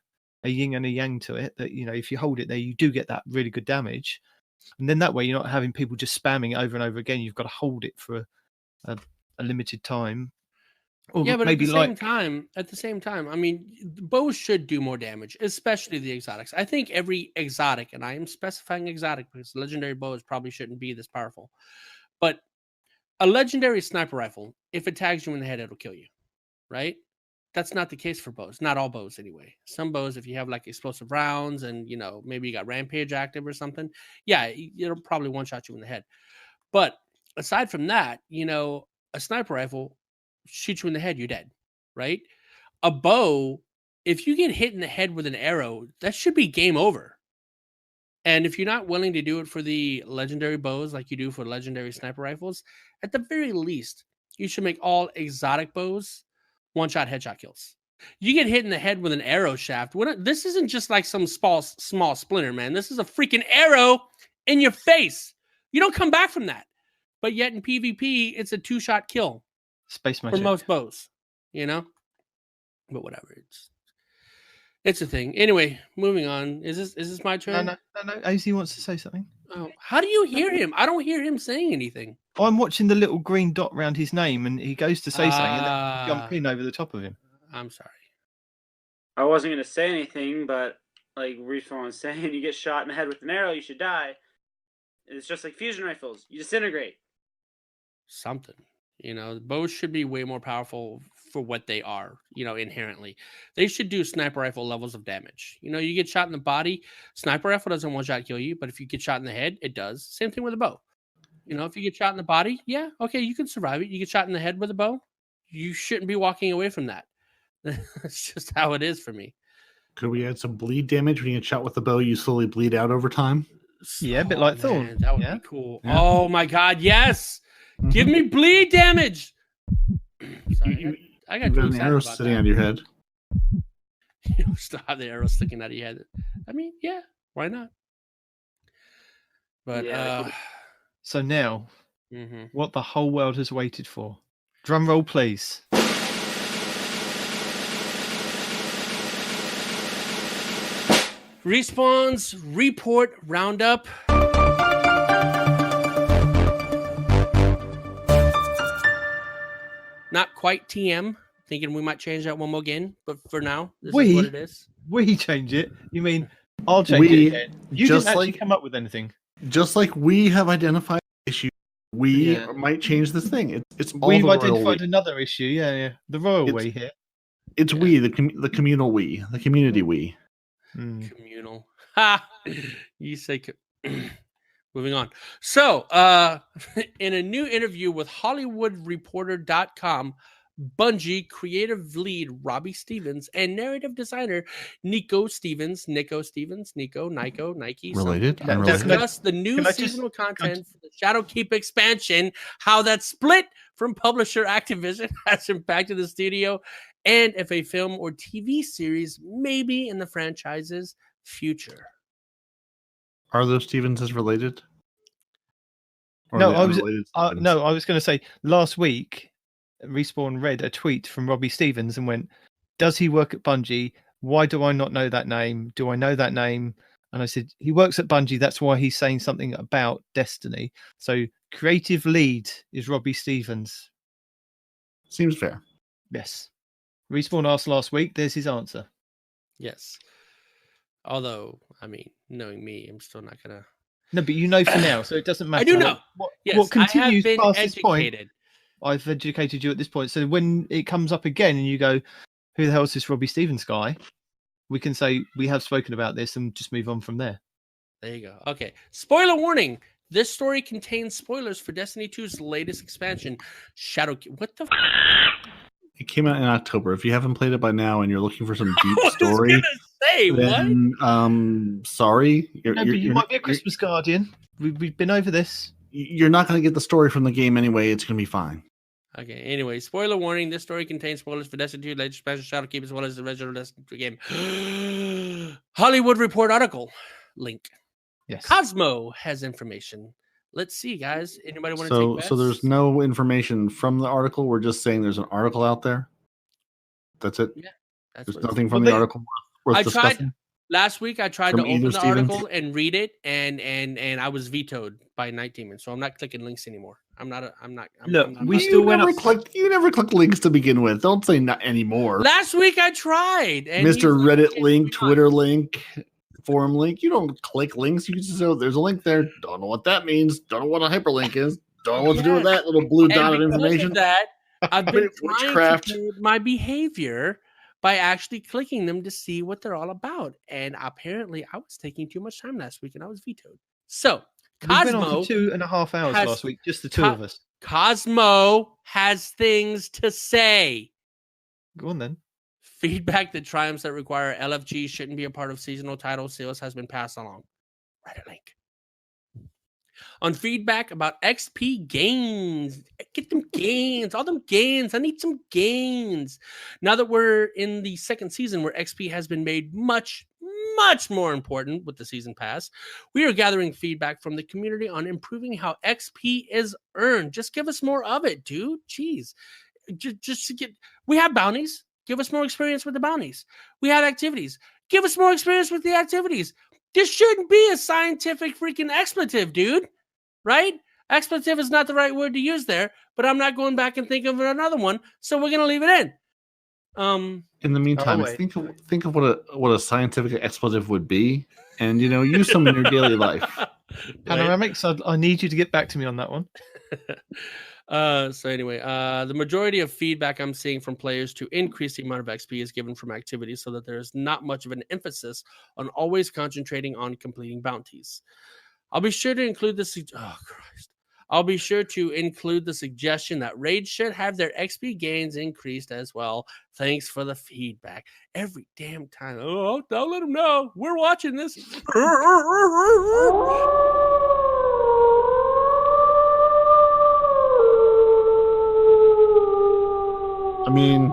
Speaker 3: a yin and a yang to it, that if you hold it there, you do get that really good damage, and then that way you're not having people just spamming it over and over again. You've got to hold it for a limited time. Or
Speaker 2: Yeah, but
Speaker 3: maybe
Speaker 2: at the same time, I mean, bows should do more damage, especially the exotics. I think every exotic, and I am specifying exotic because legendary bows probably shouldn't be this powerful, but a legendary sniper rifle, if it tags you in the head, it'll kill you, right? That's not the case for bows. Not all bows, anyway. Some bows, if you have like explosive rounds and maybe you got rampage active or something, yeah, it'll probably one shot you in the head. But aside from that, a sniper rifle shoot you in the head, you're dead, right? A bow, if you get hit in the head with an arrow, that should be game over. And if you're not willing to do it for the legendary bows like you do for legendary sniper rifles, at the very least, you should make all exotic bows one-shot headshot kills. You get hit in the head with an arrow shaft. This isn't just like some small splinter, man. This is a freaking arrow in your face. You don't come back from that. But yet in PvP, it's a 2-shot kill.
Speaker 3: space magic.
Speaker 2: For most bows, but whatever. It's a thing. Anyway, moving on. Is this my turn?
Speaker 3: No. AZ wants to say something.
Speaker 2: Oh, how do you hear him? I don't hear him saying anything.
Speaker 3: I'm watching the little green dot around his name, and he goes to say something, and then I jump in over the top of him.
Speaker 2: I'm sorry.
Speaker 5: I wasn't going to say anything, but like Respawn was saying, you get shot in the head with an arrow, you should die. It's just like fusion rifles. You disintegrate.
Speaker 2: Something. Bows should be way more powerful for what they are, inherently. They should do sniper rifle levels of damage. You get shot in the body, sniper rifle doesn't one-shot kill you, but if you get shot in the head, it does. Same thing with a bow. If you get shot in the body, yeah, okay, you can survive it. You get shot in the head with a bow, you shouldn't be walking away from that. That's just how it is for me.
Speaker 1: Could we add some bleed damage when you get shot with the bow? You slowly bleed out over time.
Speaker 3: Yeah, a bit like Thorn.
Speaker 2: Man, that would
Speaker 3: Yeah.
Speaker 2: be cool.
Speaker 1: Yeah.
Speaker 2: Oh my god, yes! Give me bleed damage. Sorry, I got
Speaker 1: You've
Speaker 2: too
Speaker 1: got an
Speaker 2: excited
Speaker 1: arrow
Speaker 2: about
Speaker 1: sitting
Speaker 2: that.
Speaker 1: on your head.
Speaker 2: You still have the arrow sticking out of your head. I mean, yeah, why not? But
Speaker 5: Yeah,
Speaker 3: So now,
Speaker 2: mhm.
Speaker 3: what the whole world has waited for. Drum roll, please.
Speaker 2: Respawn's report roundup. Not quite TM. Thinking we might change that one more again, but for now, this is what it is.
Speaker 3: We change it. You mean I'll change
Speaker 1: We-
Speaker 3: it again? You
Speaker 1: just
Speaker 3: didn't actually
Speaker 1: like-
Speaker 3: come up with anything.
Speaker 1: Just like we have identified issues, we
Speaker 3: Yeah.
Speaker 1: might change this thing. It's all
Speaker 3: We've
Speaker 1: the royal
Speaker 3: identified
Speaker 1: we.
Speaker 3: another issue. Yeah. The royal
Speaker 1: It's-
Speaker 3: way here.
Speaker 1: It's we, the communal we, the community we.
Speaker 2: Communal. Ha! You say. Moving on. So, in a new interview with HollywoodReporter.com, Bungie creative lead Robbie Stevens and narrative designer Nico, Nike,
Speaker 1: Related?
Speaker 2: something,
Speaker 1: Unrelated?
Speaker 2: discussed the new seasonal content for the Shadowkeep expansion, how that split from publisher Activision has impacted the studio, and if a film or TV series may be in the franchise's future.
Speaker 1: Are those Stevenses related? Or
Speaker 3: No,
Speaker 1: are they
Speaker 3: I was
Speaker 1: unrelated Stevens?
Speaker 3: no, I was going to say last week, Respawn read a tweet from Robbie Stevens and went, "Does he work at Bungie? Why do I not know that name? Do I know that name?" And I said, "He works at Bungie. That's why he's saying something about Destiny." So creative lead is Robbie Stevens.
Speaker 1: Seems fair.
Speaker 3: Yes. Respawn asked last week. There's his answer.
Speaker 2: Yes. Although, I mean, knowing me, I'm still not gonna.
Speaker 3: No, but you know for now, so it doesn't matter.
Speaker 2: I do know.
Speaker 3: What
Speaker 2: I
Speaker 3: continues
Speaker 2: have been
Speaker 3: past this point?
Speaker 2: educated.
Speaker 3: I've educated you at this point. So when it comes up again and you go, "Who the hell is this Robbie Stevens guy?" we can say we have spoken about this and just move on from there.
Speaker 2: There you go. Okay. Spoiler warning. This story contains spoilers for Destiny 2's latest expansion, Shadowkeep. What the?
Speaker 1: It came out in October. If you haven't played it by now and you're looking for some deep
Speaker 2: I was
Speaker 1: story,
Speaker 2: gonna say
Speaker 1: then sorry,
Speaker 3: You might be a Christmas Guardian. We've been over this.
Speaker 1: You're not going to get the story from the game anyway. It's going to be fine.
Speaker 2: Okay, anyway, spoiler warning. This story contains spoilers for Destiny 2, latest expansion, Shadowkeep, as well as the original Destiny 2 game. Hollywood Report article link.
Speaker 3: Yes.
Speaker 2: Cosmo has information. Let's see, guys. Anybody want to take bets?
Speaker 1: So there's no information from the article. We're just saying there's an article out there. That's it.
Speaker 2: Yeah,
Speaker 1: there's nothing from the article worth discussing.
Speaker 2: Last week I tried
Speaker 1: From
Speaker 2: to open the
Speaker 1: Stevens?
Speaker 2: article and read it, and I was vetoed by Night Demon, so I'm not clicking links anymore. You
Speaker 1: never clicked links to begin with. Don't say not anymore.
Speaker 2: Last week I tried, and
Speaker 1: Mr. Reddit link, Twitter link, forum link. You don't click links. You just say there's a link there. Don't know what that means. Don't know what a hyperlink is. Don't know what to do with that little blue dot of information.
Speaker 2: Of that, I've been trying to build my behavior by actually clicking them to see what they're all about. And apparently I was taking too much time last week and I was vetoed. So
Speaker 3: We've been on for 2.5 hours last week, just the two of us.
Speaker 2: Cosmo has things to say.
Speaker 3: Go on then.
Speaker 2: Feedback that triumphs that require LFG shouldn't be a part of seasonal title sales has been passed along. Reddit link. On feedback about XP gains. Get them gains. All them gains. I need some gains. Now that we're in the second season where XP has been made much more important with the season pass, we are gathering feedback from the community on improving how XP is earned. Just give us more of it, dude. Jeez. Just to get. We have bounties. Give us more experience with the bounties. We have activities. Give us more experience with the activities. This shouldn't be a scientific freaking expletive, dude. Right? Expletive is not the right word to use there, but I'm not going back and think of another one, so we're gonna leave it in.
Speaker 1: In the meantime, think of what a scientific expletive would be, and use some in your daily life.
Speaker 3: Panoramics, I need you to get back to me on that one.
Speaker 2: So anyway, the majority of feedback I'm seeing from players to increase the amount of XP is given from activities, so that there is not much of an emphasis on always concentrating on completing bounties. I'll be sure to include the suggestion that raids should have their XP gains increased as well. Thanks for the feedback. Every damn time. Oh, don't let them know. We're watching this.
Speaker 1: I mean,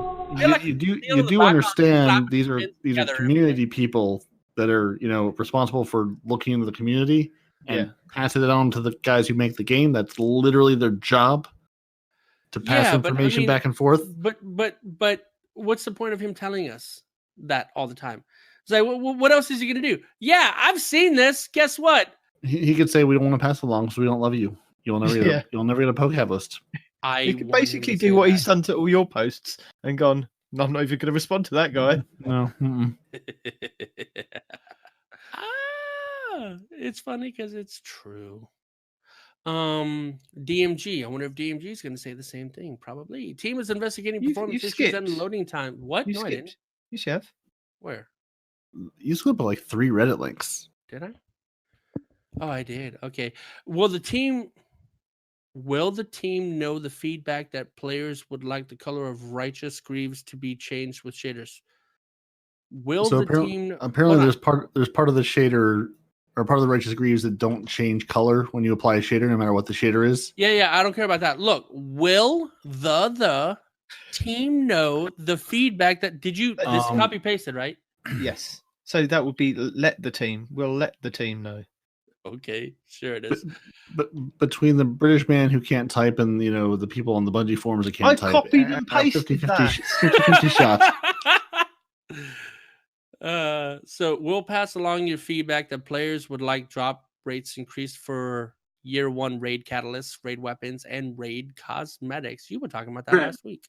Speaker 1: you do understand these are community people that are responsible for looking into the community and passing it on to the guys who make the game. That's literally their job, to pass information back and forth.
Speaker 2: But what's the point of him telling us that all the time? It's like, what else is he going to do? Yeah, I've seen this. Guess what?
Speaker 1: He could say, we don't want to pass along, so we don't love you. You'll never get a PokeHab list.
Speaker 3: You can basically do what he's done to all your posts and gone, I'm not even going to respond to that guy.
Speaker 1: No.
Speaker 2: It's funny because it's true. DMG. I wonder if DMG is going to say the same thing. Probably. Team is investigating performance issues and loading time. What? No, I didn't.
Speaker 3: You have.
Speaker 2: Where?
Speaker 1: You screwed up like 3 Reddit links.
Speaker 2: Did I? Oh, I did. Okay. Will the team know the feedback that players would like the color of Righteous Greaves to be changed with shaders? Will
Speaker 1: So
Speaker 2: the
Speaker 1: apparently,
Speaker 2: team
Speaker 1: apparently
Speaker 2: hold on.
Speaker 1: there's part of the shader or part of the Righteous Greaves that don't change color when you apply a shader, no matter what the shader is.
Speaker 2: Yeah, I don't care about that. Look, will the team know the feedback that this is copy pasted, right?
Speaker 3: Yes. So that would be we'll let the team know.
Speaker 2: Okay, sure it is.
Speaker 1: But between the British man who can't type and the people on the Bungie forums that can't
Speaker 3: I
Speaker 1: type,
Speaker 3: copied and pasted
Speaker 1: 50-50 shot.
Speaker 2: So we'll pass along your feedback that players would like drop rates increased for year 1 raid catalysts, raid weapons, and raid cosmetics. You were talking about that last week.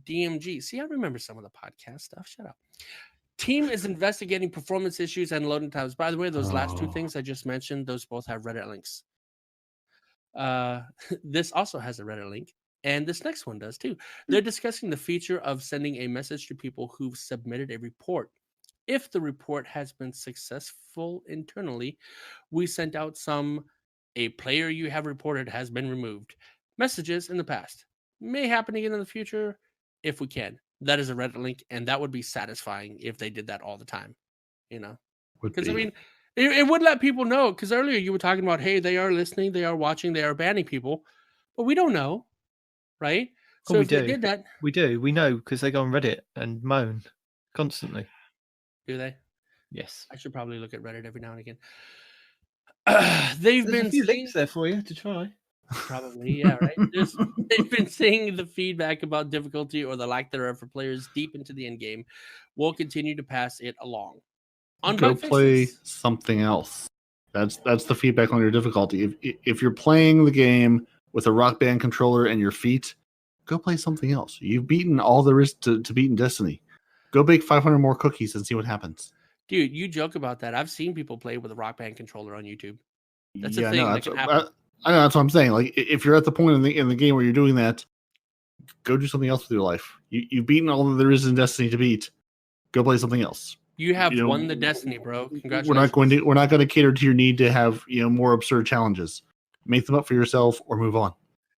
Speaker 2: DMG. See, I remember some of the podcast stuff. Shut up. Team is investigating performance issues and loading times. By the way, those last 2 things I just mentioned, those both have Reddit links. This also has a Reddit link, and this next one does too. They're discussing the feature of sending a message to people who've submitted a report. If the report has been successful internally, we sent out a player you have reported has been removed. Messages in the past. May happen again in the future if we can. That is a Reddit link, and that would be satisfying if they did that all the time. Because I mean, it would let people know. Because earlier you were talking about, hey, they are listening, they are watching, they are banning people, but we don't know, right? So if they did that,
Speaker 3: we do. We know because they go on Reddit and moan constantly.
Speaker 2: Do they?
Speaker 3: Yes.
Speaker 2: I should probably look at Reddit every now and again.
Speaker 3: There's a few links there for you to try.
Speaker 2: Probably, yeah, right. They've been seeing the feedback about difficulty or the lack thereof for players deep into the end game. We'll continue to pass it along.
Speaker 1: Go play something else. That's the feedback on your difficulty. If you're playing the game with a Rock Band controller and your feet, go play something else. You've beaten all there is to beat in Destiny. Go bake 500 more cookies and see what happens.
Speaker 2: Dude, you joke about that. I've seen people play with a Rock Band controller on YouTube. That's a thing that can happen.
Speaker 1: I know, that's what I'm saying. Like, if you're at the point in the game where you're doing that, go do something else with your life. You've beaten all that there is in Destiny to beat. Go play something else.
Speaker 2: You have won the Destiny, bro. Congratulations.
Speaker 1: We're not going to cater to your need to have more absurd challenges. Make them up for yourself or move on.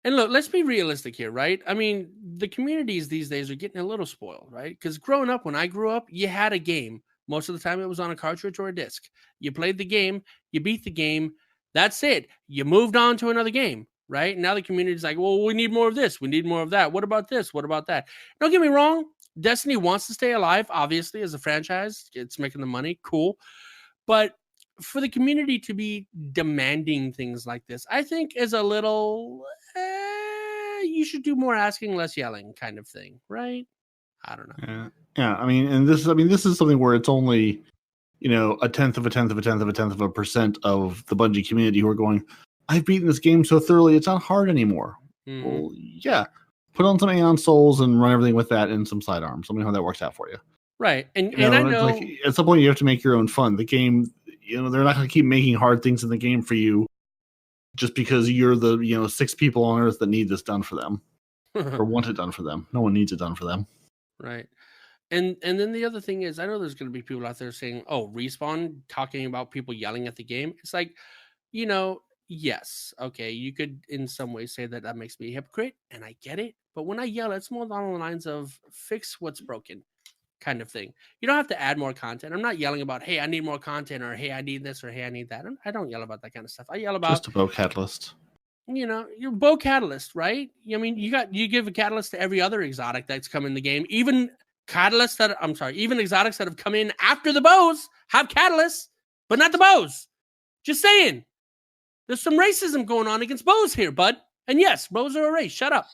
Speaker 2: And look, let's be realistic here, right? I mean, the communities these days are getting a little spoiled, right? Because growing up, when I grew up, you had a game. Most of the time, it was on a cartridge or a disc. You played the game, you beat the game. That's it. You moved on to another game, right? Now the community is like, well, we need more of this. We need more of that. What about this? What about that? Don't get me wrong. Destiny wants to stay alive, obviously, as a franchise. It's making the money. Cool. But for the community to be demanding things like this, I think is a little, you should do more asking, less yelling kind of thing, right? I don't know.
Speaker 1: Yeah. I mean, this is something where it's only, a tenth of a percent of the Bungie community who are going, I've beaten this game so thoroughly, it's not hard anymore. Mm. Well, yeah. Put on some Aeon Souls and run everything with that and some sidearms. Let me know how that works out for you.
Speaker 2: Right. And I know
Speaker 1: like, at some point you have to make your own fun. The game, they're not going to keep making hard things in the game for you just because you're the, 6 people on Earth that need this done for them or want it done for them. No one needs it done for them.
Speaker 2: Right. And then the other thing is, I know there's going to be people out there saying, oh, Respawn talking about people yelling at the game. It's like, yes, okay, you could in some ways say that makes me a hypocrite, and I get it. But when I yell, it's more along the lines of fix what's broken kind of thing. You don't have to add more content. I'm not yelling about, hey, I need more content, or hey, I need this, or hey, I need that. I don't yell about that kind of stuff. I yell about
Speaker 1: just a bow catalyst.
Speaker 2: Your bow catalyst, right? I mean, you give a catalyst to every other exotic that's come in the game. Even exotics that have come in after the bows have catalysts, but not the bows. Just saying. There's some racism going on against bows here, bud. And yes, bows are a race. Shut up.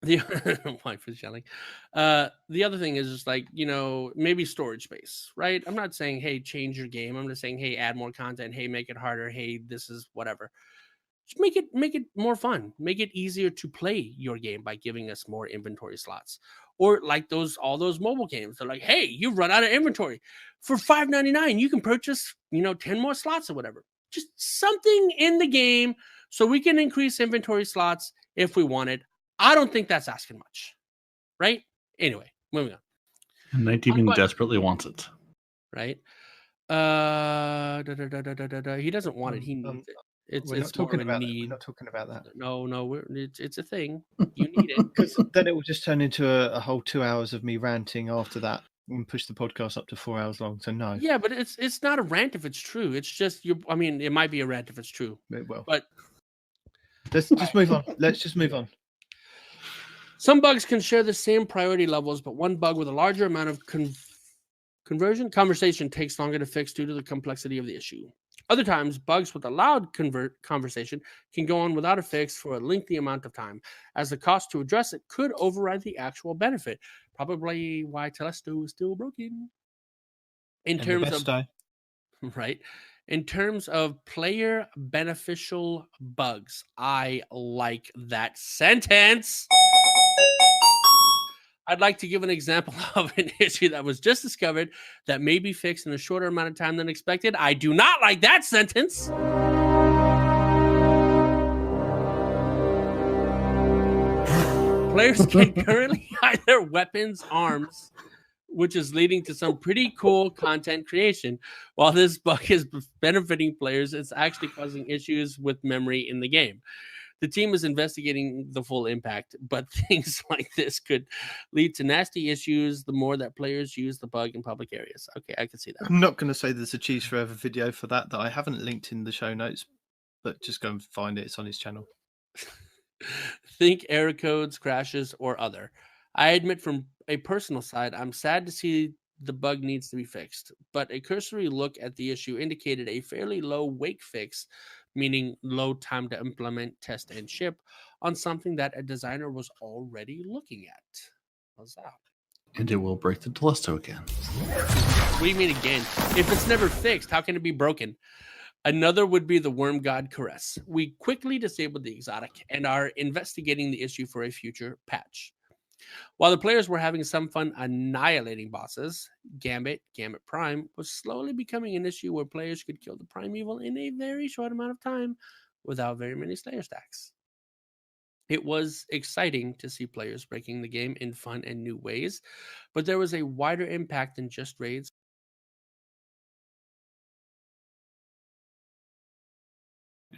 Speaker 2: The wife is yelling. The other thing is just like, maybe storage space, right? I'm not saying, hey, change your game. I'm just saying, hey, add more content. Hey, make it harder. Hey, this is whatever. Just make it more fun. Make it easier to play your game by giving us more inventory slots. Or like all those mobile games. They're like, hey, you've run out of inventory. For $5.99, you can purchase, 10 more slots or whatever. Just something in the game so we can increase inventory slots if we want it. I don't think that's asking much, right? Anyway, moving on.
Speaker 1: Night Demon desperately wants it.
Speaker 2: Right? He doesn't want it. He needs it. It's
Speaker 3: We're not talking about
Speaker 2: need.
Speaker 3: that. We're not talking about that.
Speaker 2: No, it's a thing. You need it.
Speaker 3: Because then it will just turn into a whole 2 hours of me ranting after that and push the podcast up to 4 hours long. So no.
Speaker 2: Yeah, but it's not a rant if it's true. It's just I mean, it might be a rant if it's true.
Speaker 3: Well,
Speaker 2: but
Speaker 3: let's just move on. Let's just move on.
Speaker 2: Some bugs can share the same priority levels, but one bug with a larger amount of conversation takes longer to fix due to the complexity of the issue. Other times, bugs with a loud conversation can go on without a fix for a lengthy amount of time, as the cost to address it could override the actual benefit. Probably why Telesto is still broken. In terms of player beneficial bugs, I like that sentence. I'd like to give an example of an issue that was just discovered that may be fixed in a shorter amount of time than expected. I do not like that sentence. Players can currently hide their weapons, arms, which is leading to some pretty cool content creation. While this bug is benefiting players, it's actually causing issues with memory in the game. The team is investigating the full impact, but things like this could lead to nasty issues the more that players use the bug in public areas. Okay, I can see that.
Speaker 3: I'm not going to say there's a Cheese Forever video for that I haven't linked in the show notes, but just go and find it. It's on his channel.
Speaker 2: Think error codes, crashes, or other. I admit from a personal side, I'm sad to see the bug needs to be fixed, but a cursory look at the issue indicated a fairly low wake fix, meaning low time to implement, test, and ship on something that a designer was already looking at. How's that?
Speaker 1: And it will break the Telesto again.
Speaker 2: What do you mean again? If it's never fixed, how can it be broken? Another would be the Worm God Caress. We quickly disabled the exotic and are investigating the issue for a future patch. While the players were having some fun annihilating bosses, Gambit Prime was slowly becoming an issue where players could kill the primeval in a very short amount of time without very many Slayer stacks. It was exciting to see players breaking the game in fun and new ways, but there was a wider impact than just raids.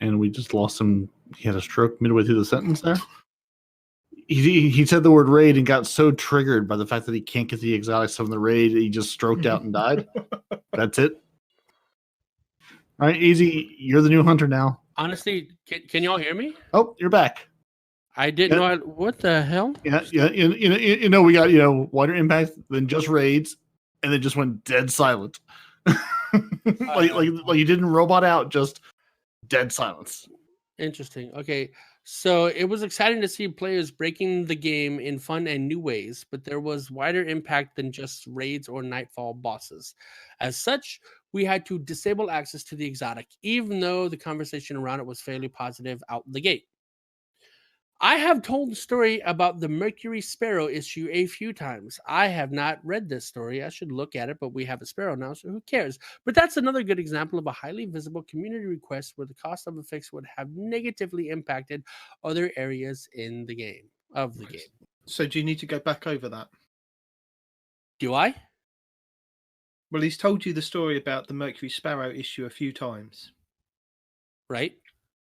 Speaker 1: And we just lost him. He had a stroke midway through the sentence there. He said the word raid and got so triggered by the fact that he can't get the exotics from the raid, he just stroked out and died. That's it. All right, Easy, you're the new hunter now.
Speaker 2: Honestly, can y'all hear me?
Speaker 1: Oh, you're back.
Speaker 2: I didn't know. What the hell?
Speaker 1: Yeah. We got wider impact than just raids, and then just went dead silent. like you didn't robot out, just dead silence.
Speaker 2: Interesting. Okay. So it was exciting to see players breaking the game in fun and new ways, but there was wider impact than just raids or nightfall bosses. As such, we had to disable access to the exotic, even though the conversation around it was fairly positive out the gate. I have told the story about the Mercury Sparrow issue a few times. I have not read this story. I should look at it, but we have a Sparrow now, so who cares? But that's another good example of a highly visible community request where the cost of a fix would have negatively impacted other areas in the game.
Speaker 3: So do you need to go back over that?
Speaker 2: Do I?
Speaker 3: Well, he's told you the story about the Mercury Sparrow issue a few times.
Speaker 2: Right?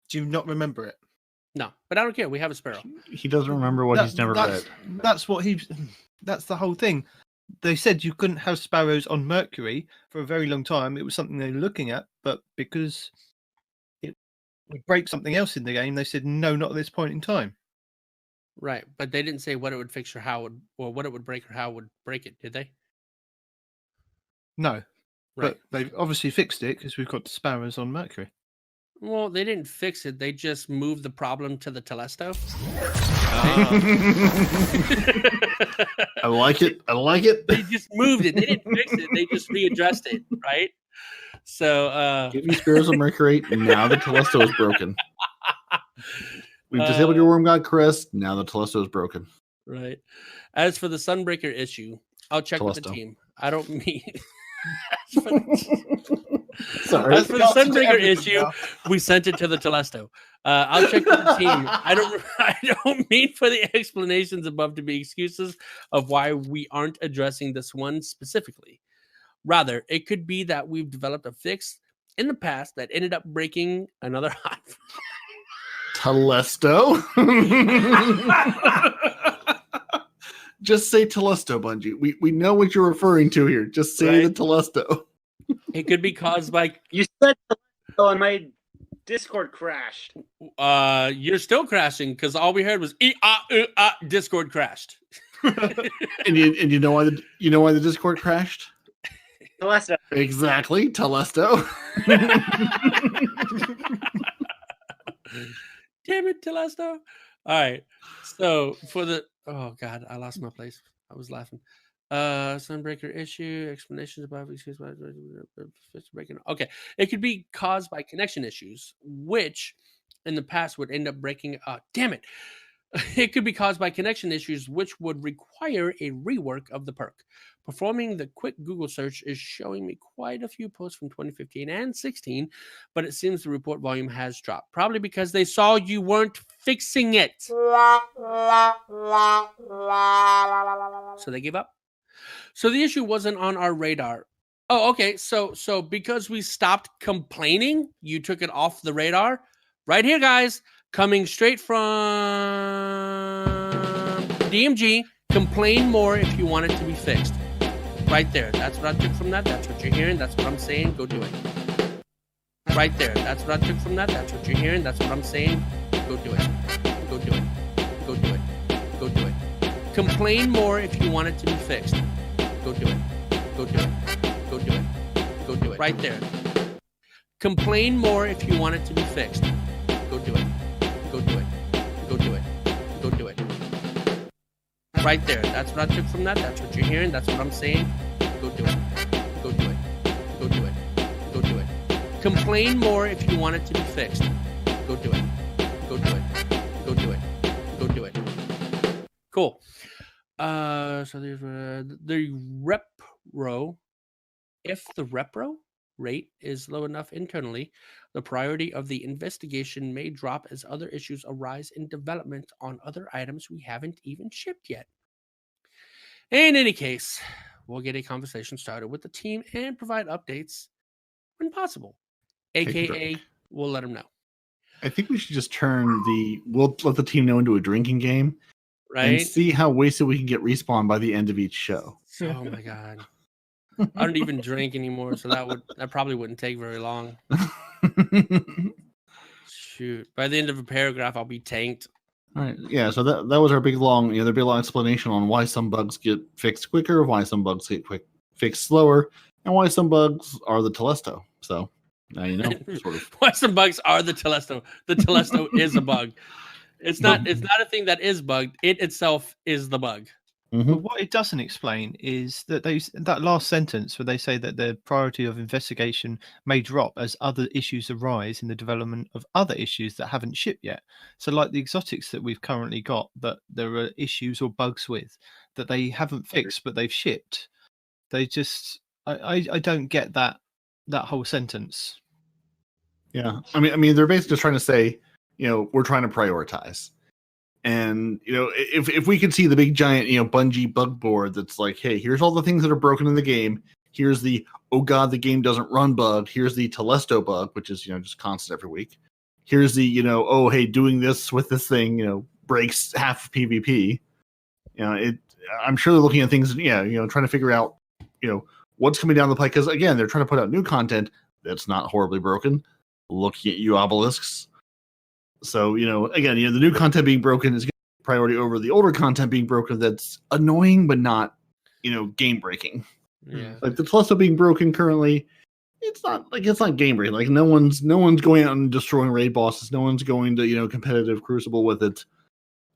Speaker 3: Do you not remember it?
Speaker 2: No, but I don't care. We have a Sparrow.
Speaker 1: He doesn't remember what he's never read.
Speaker 3: That's the whole thing. They said you couldn't have sparrows on Mercury for a very long time. It was something they were looking at, but because it would break something else in the game, they said no, not at this point in time.
Speaker 2: Right, but they didn't say what it would fix or how it, or what it would break or how it would break it, did they?
Speaker 3: No,
Speaker 2: right.
Speaker 3: But they've obviously fixed it because we've got the sparrows on Mercury.
Speaker 2: Well, they didn't fix it. They just moved the problem to the Telesto.
Speaker 1: I like it.
Speaker 2: They just moved it. They didn't fix it. They just readdressed it, right? So
Speaker 1: give me Sparrows of Mercury. Now the Telesto is broken. We've disabled your Worm God Caress. Now the Telesto is broken.
Speaker 2: Right. As for the Sunbreaker issue, I'll check with the team. I don't mean
Speaker 1: Sorry.
Speaker 2: As for the Sunbreaker issue, we sent it to the Telesto. I'll check with the team. I don't mean for the explanations above to be excuses of why we aren't addressing this one specifically. Rather, it could be that we've developed a fix in the past that ended up breaking another hot.
Speaker 1: Telesto. Just say Telesto, Bungie. We know what you're referring to here. Just say the Telesto.
Speaker 2: It could be caused by.
Speaker 5: You said Telesto and my Discord crashed.
Speaker 2: You're still crashing because all we heard was Discord crashed.
Speaker 1: and you know why the Discord crashed?
Speaker 5: Telesto.
Speaker 1: Exactly, Telesto.
Speaker 2: Damn it, Telesto. All right. So for the God, I lost my place. I was laughing. Sunbreaker issue, explanations about excuse me, breaking. Okay. It could be caused by connection issues, which in the past would end up breaking. Damn it. It could be caused by connection issues, which would require a rework of the perk. Performing the quick Google search is showing me quite a few posts from 2015 and 16, but it seems the report volume has dropped, probably because they saw you weren't fixing it. So they gave up. So the issue wasn't on our radar. Oh, okay. So because we stopped complaining, you took it off the radar. Right here, guys. Coming straight from DMG, complain more if you want it to be fixed. Right there. That's what I took from that. That's what you're hearing. That's what I'm saying. Go do it. Right there. That's what I took from that. That's what you're hearing. That's what I'm saying. Go do it. Go do it. Go do it. Go do it. Complain more if you want it to be fixed. Go do it. Go do it. Go do it. Go do it. Right there. Complain more if you want it to be fixed. Go do it. Go do it. Go do it. Go do it. Right there. That's what I took from that. That's what you're hearing. That's what I'm saying. Go do it. Go do it. Go do it. Go do it. Complain more if you want it to be fixed. Go do it. Go do it. Go do it. Go do it. Cool. So there's the repro. If the repro rate is low enough internally, the priority of the investigation may drop as other issues arise in development on other items we haven't even shipped yet. In any case, we'll get a conversation started with the team and provide updates when possible. AKA, we'll let them know.
Speaker 1: I think we should just we'll let the team know into a drinking game.
Speaker 2: Right?
Speaker 1: And see how wasted we can get respawned by the end of each show.
Speaker 2: Oh my God. I don't even drink anymore, so that probably wouldn't take very long. Shoot. By the end of a paragraph, I'll be tanked.
Speaker 1: All right. Yeah, so that was our big long explanation on why some bugs get fixed quicker, why some bugs get fixed slower, and why some bugs are the Telesto. So now you know, sort of.
Speaker 2: Why some bugs are the Telesto. The Telesto is a bug. It's not a thing that is bugged. It itself is the bug.
Speaker 3: Mm-hmm. But what it doesn't explain is that that last sentence where they say that the priority of investigation may drop as other issues arise in the development of other issues that haven't shipped yet. So like the exotics that we've currently got that there are issues or bugs with that they haven't fixed but they've shipped. They just I don't get that whole sentence.
Speaker 1: Yeah. I mean they're basically just trying to say, we're trying to prioritize. And, if we could see the big giant, Bungie bug board that's like, hey, here's all the things that are broken in the game. Here's the, oh God, the game doesn't run bug. Here's the Telesto bug, which is, just constant every week. Here's the, oh, hey, doing this with this thing, breaks half of PvP. I'm sure they're looking at things, trying to figure out, what's coming down the pipe. Because, again, they're trying to put out new content that's not horribly broken. Looking at you, obelisks. So, again, the new content being broken is priority over the older content being broken that's annoying but not, game breaking.
Speaker 2: Yeah.
Speaker 1: Like the Telesto being broken currently, it's not game breaking. Like no one's going out and destroying raid bosses. No one's going to, competitive crucible with it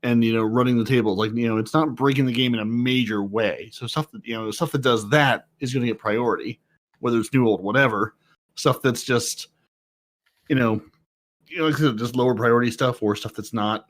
Speaker 1: and, running the table. Like, it's not breaking the game in a major way. So stuff that does that is going to get priority, whether it's new, old, whatever. Stuff that's just, just lower priority stuff or stuff that's not,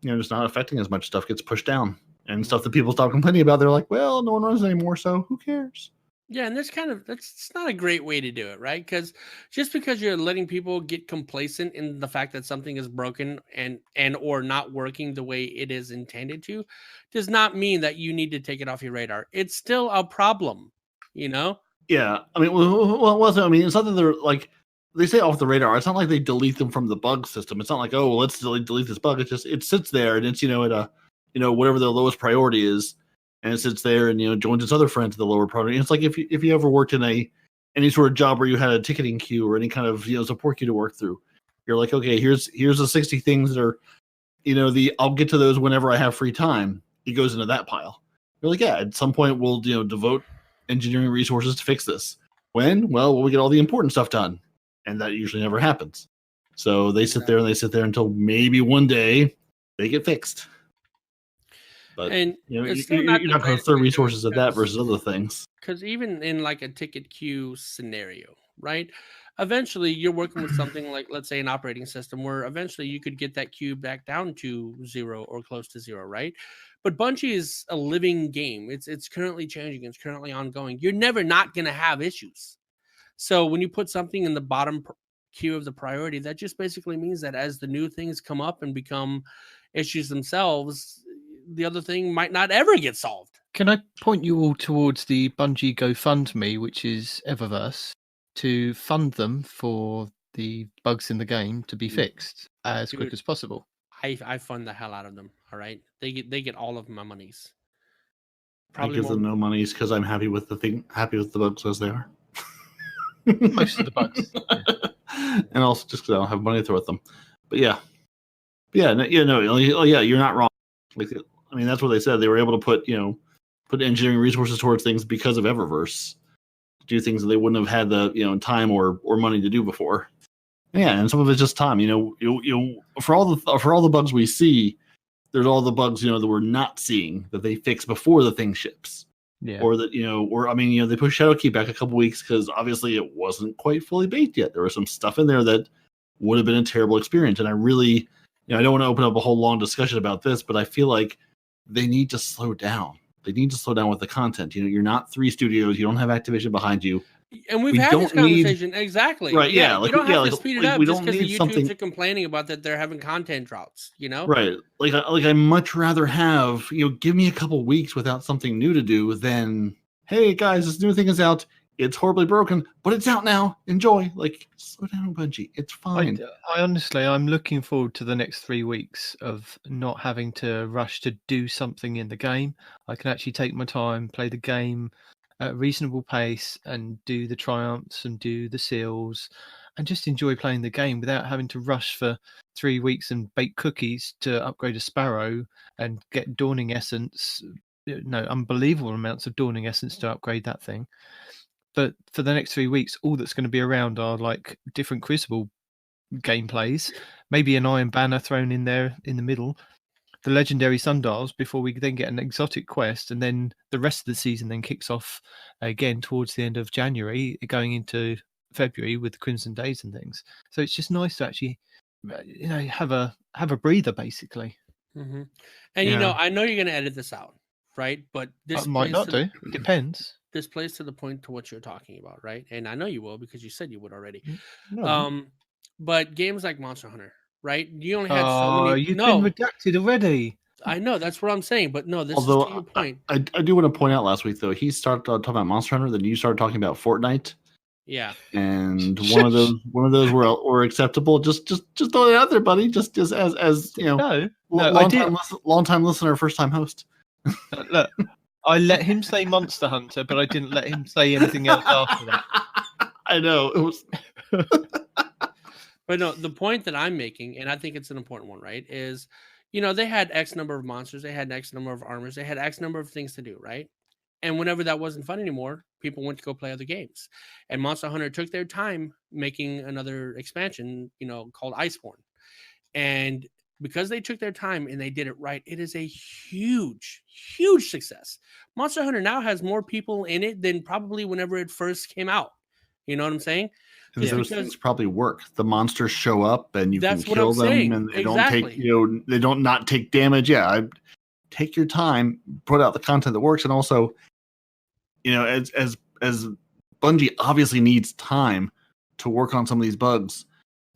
Speaker 1: just not affecting as much stuff gets pushed down. And stuff that people stop complaining about, they're like, well, no one runs anymore, so who cares?
Speaker 2: Yeah, and it's not a great way to do it, right? Because just because you're letting people get complacent in the fact that something is broken and or not working the way it is intended to, does not mean that you need to take it off your radar. It's still a problem, you know?
Speaker 1: Yeah, I mean, I mean, it's not that they're like they say off the radar. It's not like they delete them from the bug system. It's not like, oh, well, let's delete this bug. It's just it sits there and it's at a whatever the lowest priority is, and it sits there and joins its other friends to the lower priority. And it's like if you ever worked in any sort of job where you had a ticketing queue or any kind of support queue to work through, you're like, okay, here's the 60 things that are I'll get to those whenever I have free time. It goes into that pile. You're like, yeah, at some point we'll devote engineering resources to fix this. When? Well, we get all the important stuff done, and that usually never happens. So they sit there until maybe one day they get fixed. But
Speaker 2: And
Speaker 1: you're
Speaker 2: it's
Speaker 1: not
Speaker 2: still not the
Speaker 1: going to
Speaker 2: greatest
Speaker 1: throw
Speaker 2: way to do it
Speaker 1: resources at that
Speaker 2: because-
Speaker 1: versus other things.
Speaker 2: Because even in like a ticket queue scenario, right? Eventually, you're working with something like, let's say, an operating system where eventually you could get that queue back down to 0 or close to 0, right? But Bungie is a living game. It's currently changing. It's currently ongoing. You're never not going to have issues. So when you put something in the bottom queue of the priority, that just basically means that as the new things come up and become issues themselves, the other thing might not ever get solved.
Speaker 3: Can I point you all towards the Bungie GoFundMe, which is Eververse, to fund them for the bugs in the game to be fixed as quick
Speaker 2: Dude.
Speaker 3: as possible?
Speaker 2: I fund the hell out of them. All right, they get all of my monies.
Speaker 1: I give them no monies because I'm happy with the bugs as they are.
Speaker 3: Most of the bugs,
Speaker 1: and also just because I don't have money to throw at them. But yeah, you're not wrong. Like, I mean, that's what they said. They were able to put engineering resources towards things because of Eververse, to do things that they wouldn't have had the time or money to do before. Yeah, and some of it's just time. For all the bugs we see, there's all the bugs that we're not seeing that they fix before the thing ships.
Speaker 3: Yeah.
Speaker 1: Or that they pushed Shadowkeep back a couple weeks because obviously it wasn't quite fully baked yet. There was some stuff in there that would have been a terrible experience, and I really, I don't want to open up a whole long discussion about this, but I feel like they need to slow down. They need to slow down with the content. You're not 3 studios. You don't have Activision behind you.
Speaker 2: And we've had this conversation exactly.
Speaker 1: Right? Yeah.
Speaker 2: You don't have to speed it up
Speaker 1: we
Speaker 2: just
Speaker 1: don't
Speaker 2: because the
Speaker 1: need
Speaker 2: YouTubes
Speaker 1: something.
Speaker 2: are complaining about that they're having content drops.
Speaker 1: Right. Like I much rather have give me a couple weeks without something new to do than, hey guys, this new thing is out. It's horribly broken, but it's out now. Enjoy. Like, slow down, Bungie. It's fine.
Speaker 3: I honestly, I'm looking forward to the next 3 weeks of not having to rush to do something in the game. I can actually take my time, play the game at a reasonable pace, and do the triumphs and do the seals, and just enjoy playing the game without having to rush for 3 weeks and bake cookies to upgrade a Sparrow and get Dawning Essence. Unbelievable amounts of Dawning Essence to upgrade that thing. But for the next 3 weeks, all that's going to be around are like different Crucible gameplays, maybe an Iron Banner thrown in there in the middle, the legendary sundials before we then get an exotic quest, and then the rest of the season then kicks off again towards the end of January, going into February with the Crimson Days and things. So it's just nice to actually, have a breather basically.
Speaker 2: Mm-hmm. And I know you're going to edit this out, right? But this
Speaker 3: might not do. It depends.
Speaker 2: This plays to the point to what you're talking about, right? And I know you will because you said you would already.
Speaker 1: No.
Speaker 2: But games like Monster Hunter, right? You only had so many.
Speaker 3: You've been redacted already.
Speaker 2: I know, that's what I'm saying. But no, this is to your point.
Speaker 1: I do want to point out last week though, he started talking about Monster Hunter, then you started talking about Fortnite.
Speaker 2: Yeah.
Speaker 1: And one of those were acceptable. Just throw it out there, buddy. Just as long time listener, first time host.
Speaker 3: Look, I let him say Monster Hunter, but I didn't let him say anything else after that.
Speaker 1: I know it was.
Speaker 2: But no, the point that I'm making, and I think it's an important one, right, is, they had X number of monsters, they had X number of armors, they had X number of things to do, right? And whenever that wasn't fun anymore, people went to go play other games. And Monster Hunter took their time making another expansion, called Iceborne. And because they took their time and they did it right, it is a huge, huge success. Monster Hunter now has more people in it than probably whenever it first came out. You know what I'm saying?
Speaker 1: And those things probably work. The monsters show up and you can kill them,
Speaker 2: saying.
Speaker 1: and they
Speaker 2: Exactly.
Speaker 1: don't take they don't not take damage. Yeah, take your time, put out the content that works, and also, as as Bungie obviously needs time to work on some of these bugs,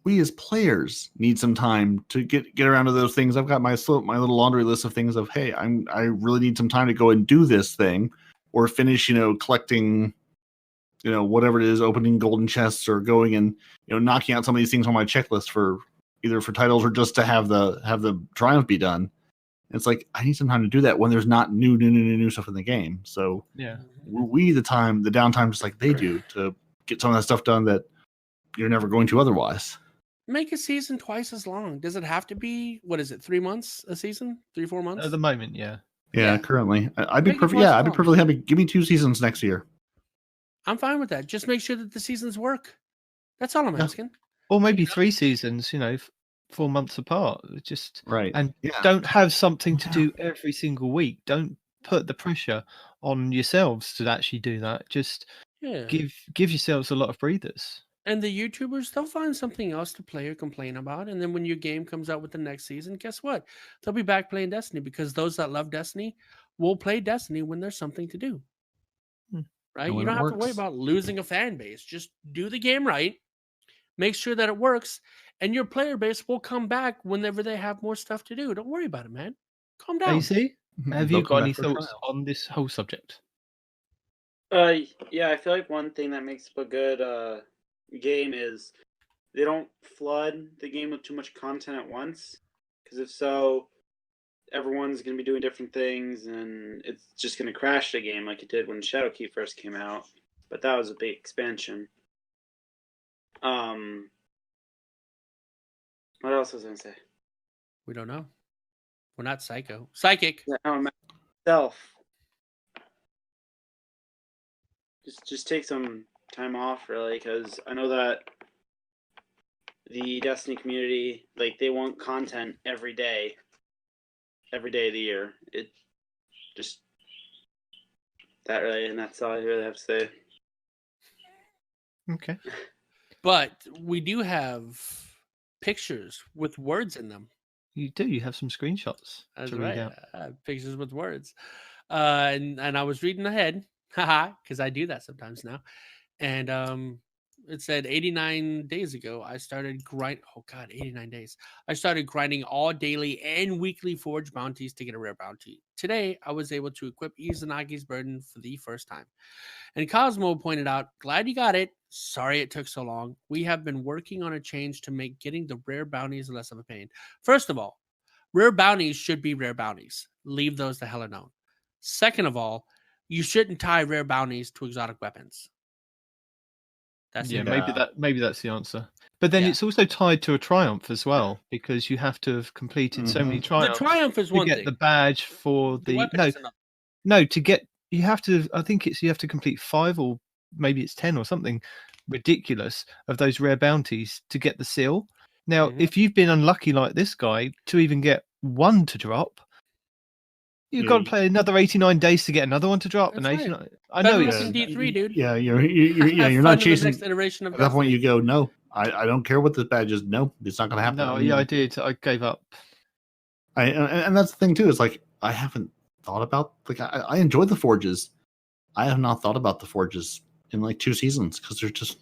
Speaker 1: we as players need some time to get around to those things. I've got my little laundry list of things of, hey, I really need some time to go and do this thing, or finish, collecting, whatever it is, opening golden chests, or going and knocking out some of these things on my checklist for either for titles or just to have the triumph be done. It's like I need some time to do that when there's not new stuff in the game. So
Speaker 3: Yeah.
Speaker 1: we the downtime, just like they do, to get some of that stuff done that you're never going to otherwise.
Speaker 2: Make a season twice as long. Does it have to be, what is it, 3 months a season? 3-4 months?
Speaker 3: At the moment, yeah.
Speaker 1: Yeah, currently. I'd be
Speaker 2: Make it
Speaker 1: perfect.
Speaker 2: twice
Speaker 1: Yeah,
Speaker 2: as
Speaker 1: I'd be
Speaker 2: long.
Speaker 1: perfectly happy. Give me 2 seasons next year.
Speaker 2: I'm fine with that. Just make sure that the seasons work. That's all I'm
Speaker 1: Yeah.
Speaker 2: asking.
Speaker 3: Or maybe 3 seasons, 4 months apart. Just
Speaker 1: Right.
Speaker 3: and
Speaker 1: Yeah.
Speaker 3: don't have something to do every single week. Don't put the pressure on yourselves to actually do that. Just
Speaker 2: Yeah.
Speaker 3: give yourselves a lot of breathers.
Speaker 2: And the YouTubers, they'll find something else to play or complain about. And then when your game comes out with the next season, guess what? They'll be back playing Destiny, because those that love Destiny will play Destiny when there's something to do. Right?
Speaker 1: And
Speaker 2: You
Speaker 1: when
Speaker 2: don't
Speaker 1: it
Speaker 2: have to worry
Speaker 1: works.
Speaker 2: about losing a fan base. Just do the game right. Make sure that it works. And your player base will come back whenever they have more stuff to do. Don't worry about it, man. Calm down.
Speaker 3: AZ, have
Speaker 1: They'll
Speaker 3: you
Speaker 1: come
Speaker 3: got any
Speaker 1: back for a
Speaker 3: thoughts
Speaker 1: trial.
Speaker 3: on this whole subject?
Speaker 5: Yeah, I feel like one thing that makes a good game is they don't flood the game with too much content at once. Because if so, everyone's going to be doing different things, and it's just going to crash the game like it did when Shadowkeep first came out. But that was a big expansion. What else was I going to say?
Speaker 2: We don't know. We're not psycho. Psychic.
Speaker 5: Yeah, myself. Just take some time off, really, because I know that the Destiny community, like, they want content every day of the year. It just that really, and that's all I really have to say.
Speaker 3: Okay.
Speaker 2: But we do have pictures with words in them.
Speaker 3: You do. You have some screenshots
Speaker 2: That's
Speaker 3: to read
Speaker 2: right.
Speaker 3: out.
Speaker 2: Pictures with words. And I was reading ahead, haha, because I do that sometimes now. And it said 89 days ago, I started grind. Oh God, 89 days. I started grinding all daily and weekly forge bounties to get a rare bounty. Today, I was able to equip Izanagi's burden for the first time. And Cosmo pointed out, glad you got it. Sorry it took so long. We have been working on a change to make getting the rare bounties less of a pain. First of all, rare bounties should be rare bounties. Leave those the hell alone. Second of all, you shouldn't tie rare bounties to exotic weapons. That's
Speaker 3: Yeah,
Speaker 2: it.
Speaker 3: maybe that's the answer. But then
Speaker 2: Yeah.
Speaker 3: it's also tied to a triumph as well, because you have to have completed so many
Speaker 1: Mhm.
Speaker 2: The
Speaker 3: triumphs
Speaker 2: triumph is
Speaker 3: to
Speaker 2: one
Speaker 3: get
Speaker 2: thing.
Speaker 3: the badge for
Speaker 2: The weapon is another.
Speaker 3: to get you have to. I think you have to complete 5 or maybe it's 10 or something ridiculous of those rare bounties to get the seal. Now,
Speaker 2: Mhm.
Speaker 3: if you've been unlucky like this guy to even get one to drop, you've
Speaker 1: Yeah,
Speaker 3: got to play another 89 days to get another one to drop.
Speaker 2: That's
Speaker 3: And
Speaker 2: right.
Speaker 3: 89. I know
Speaker 2: Better
Speaker 3: it's
Speaker 2: looking D3, dude.
Speaker 1: Yeah, you're
Speaker 2: Have
Speaker 1: you're
Speaker 2: fun
Speaker 1: not
Speaker 2: in the
Speaker 1: chasing.
Speaker 2: next iteration of
Speaker 1: At that point,
Speaker 2: Destiny.
Speaker 1: you go, no, I don't care what this badge is. No, it's not going to happen.
Speaker 3: no. Yeah, I did. I gave up.
Speaker 1: And that's the thing too. Is like I haven't thought about I enjoy the forges. I have not thought about the forges in like 2 seasons because there's just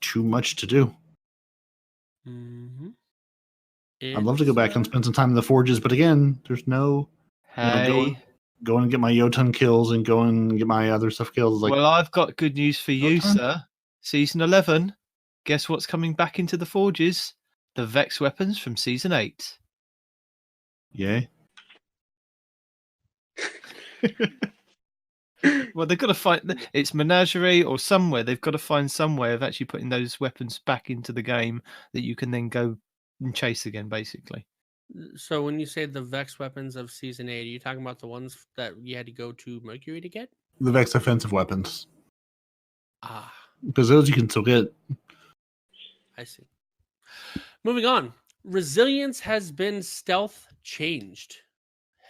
Speaker 1: too much to do.
Speaker 2: Mm-hmm.
Speaker 1: I'd love to go back and spend some time in the forges, but again, there's no
Speaker 3: Hey.
Speaker 1: go and get my Jotun kills and go and get my other stuff kills. Like,
Speaker 3: Well, I've got good news for you,
Speaker 1: Jotun?
Speaker 3: sir. Season 11. Guess what's coming back into the forges? The Vex weapons from Season 8.
Speaker 1: yay.
Speaker 3: Well, they've got to find it's Menagerie or somewhere. They've got to find some way of actually putting those weapons back into the game that you can then go and chase again, basically.
Speaker 2: So when you say the Vex weapons of Season 8, are you talking about the ones that you had to go to Mercury to get?
Speaker 1: The Vex offensive weapons.
Speaker 2: Ah,
Speaker 1: Because those you can still get.
Speaker 2: I see. Moving on. Resilience has been stealth changed.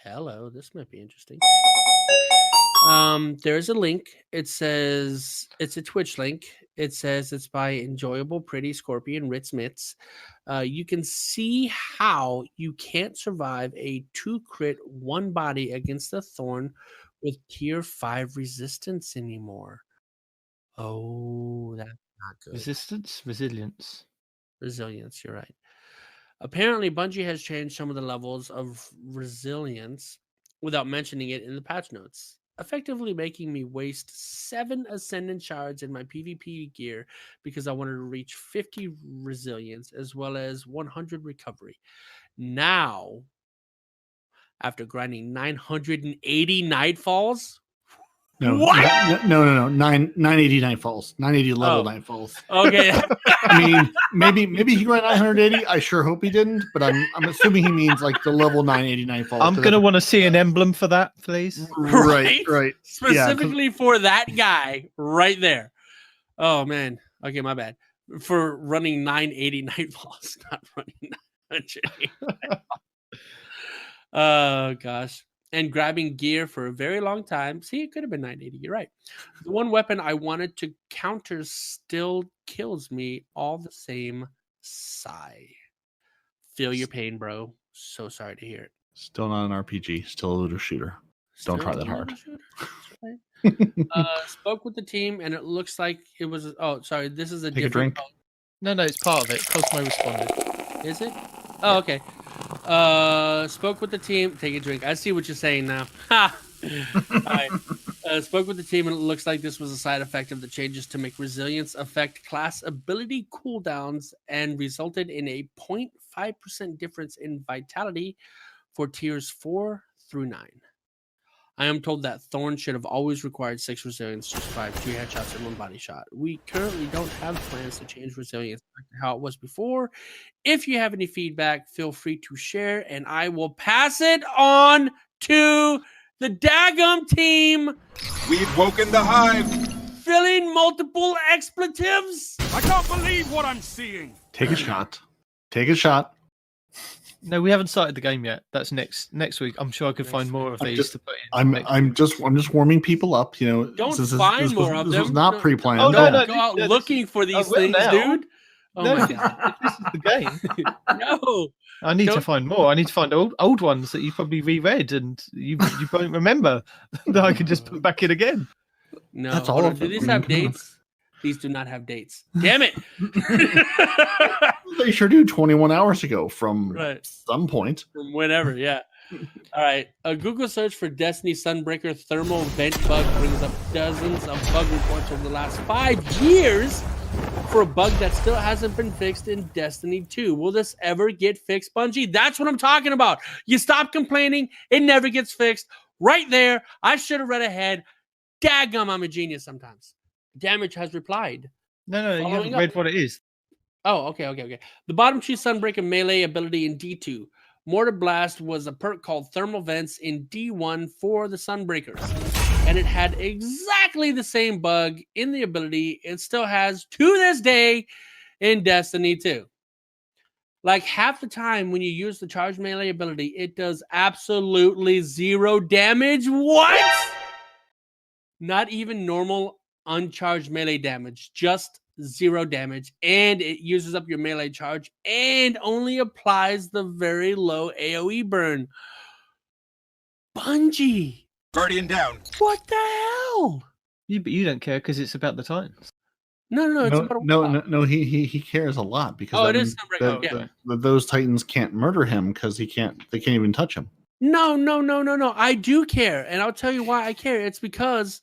Speaker 2: Hello, this might be interesting. There's a link. It says it's a Twitch link. It says it's by Enjoyable Pretty Scorpion Ritz Mitz. You can see how you can't survive a 2 crit 1 body against a thorn with tier 5 resistance anymore. Oh, that's not good.
Speaker 3: Resistance, resilience.
Speaker 2: Resilience, you're right. Apparently, Bungie has changed some of the levels of resilience without mentioning it in the patch notes, effectively making me waste 7 Ascendant shards in my PvP gear because I wanted to reach 50 resilience as well as 100 recovery. Now, after grinding 980 nightfalls,
Speaker 1: No,
Speaker 2: what?
Speaker 1: no. 980 nightfalls. 980 level
Speaker 2: Oh.
Speaker 1: nightfalls.
Speaker 2: Okay.
Speaker 1: I mean, maybe he ran 980. I sure hope he didn't, but I'm assuming he means like the level 980 nightfall.
Speaker 3: I'm going to want to see an emblem for that, please.
Speaker 1: Right.
Speaker 2: Specifically for that guy right there. Oh man. Okay, my bad. For running 980 nightfalls, not running 980. Oh gosh. And grabbing gear for a very long time. See, it could have been 980. You're right. The one weapon I wanted to counter still kills me all the same. Sigh. Feel your pain, bro. So sorry to hear it.
Speaker 1: Still not an RPG. Still a looter shooter. Don't try that hard.
Speaker 2: Spoke with the team, and it looks like it was. Oh, sorry. This is a
Speaker 1: Take a
Speaker 2: different.
Speaker 1: drink.
Speaker 3: No, it's part of it. Cosmo responded.
Speaker 2: Is it? Oh, okay. Spoke with the team. Take a drink. I see what you're saying now. Ha! All right. Spoke with the team, and it looks like this was a side effect of the changes to make resilience affect class ability cooldowns and resulted in a 0.5% difference in vitality for tiers 4 through 9. I am told that Thorn should have always required 6 resilience to survive 2 headshots and 1 body shot. We currently don't have plans to change resilience back to how it was before. If you have any feedback, feel free to share, and I will pass it on to the Daggum team.
Speaker 6: We've woken the hive.
Speaker 2: Filling multiple expletives.
Speaker 6: I can't believe what I'm seeing.
Speaker 1: Take a shot. Take a shot.
Speaker 3: No, we haven't started the game yet. That's next week. I'm sure I could find more of these to put in.
Speaker 1: I'm just warming people up. You know,
Speaker 2: Don't find more of them.
Speaker 1: This was not pre-planned.
Speaker 3: Oh, no.
Speaker 2: Go out looking for these things, dude. Oh
Speaker 3: no,
Speaker 2: my god.
Speaker 3: This is the game.
Speaker 2: No.
Speaker 3: I need to find more. I need to find old ones that you probably reread and you won't remember that I can just put back in again.
Speaker 2: No.
Speaker 1: That's all of
Speaker 2: Do
Speaker 1: them.
Speaker 2: these have dates? These do not have dates. Damn it.
Speaker 1: They sure do. 21 hours ago from
Speaker 2: Right.
Speaker 1: some point.
Speaker 2: From whenever, yeah. All right. A Google search for Destiny Sunbreaker thermal vent bug brings up dozens of bug reports over the last 5 years for a bug that still hasn't been fixed in Destiny 2. Will this ever get fixed, Bungie? That's what I'm talking about. You stop complaining. It never gets fixed. Right there. I should have read ahead. Daggum, I'm a genius sometimes. Damage has replied.
Speaker 3: No, you haven't
Speaker 2: Following up.
Speaker 3: read what it is.
Speaker 2: Oh, okay. The bottom 2 Sunbreaker melee ability in D2. Mortar Blast was a perk called Thermal Vents in D1 for the Sunbreakers. And it had exactly the same bug in the ability it still has to this day in Destiny 2. Like half the time when you use the charged melee ability, it does absolutely 0 damage. What? Not even normal uncharged melee damage, just 0 damage, and it uses up your melee charge and only applies the very low AoE burn. Bungie,
Speaker 6: Guardian down.
Speaker 2: what the hell?
Speaker 3: But you don't care because it's about the Titans.
Speaker 2: No, it's about a
Speaker 1: No. He cares a lot because
Speaker 2: it is Sunbreaker.
Speaker 1: those Titans can't murder him because they can't even touch him.
Speaker 2: No. I do care, and I'll tell you why I care. It's because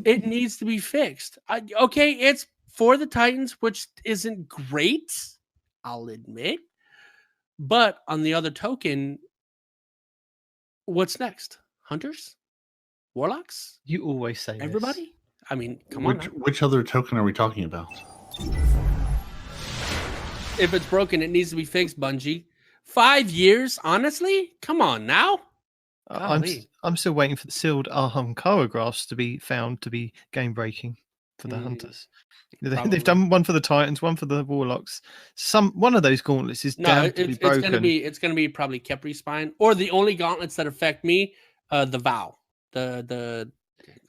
Speaker 2: it needs to be fixed. It's for the Titans, which isn't great, I'll admit. But on the other token, what's next? Hunters? Warlocks?
Speaker 3: You always say
Speaker 2: Everybody?
Speaker 3: This.
Speaker 2: I mean, come on.
Speaker 1: Which other token are we talking about?
Speaker 2: If it's broken, it needs to be fixed, Bungie. 5 years? Honestly? Come on now.
Speaker 3: I'm still waiting for the sealed Arham choreographs to be found to be game breaking for the Hunters. They've done one for the Titans, one for the Warlocks. One of those gauntlets is damned to be broken.
Speaker 2: It's gonna be probably Kepri Spine, or the only gauntlets that affect me, the Vow.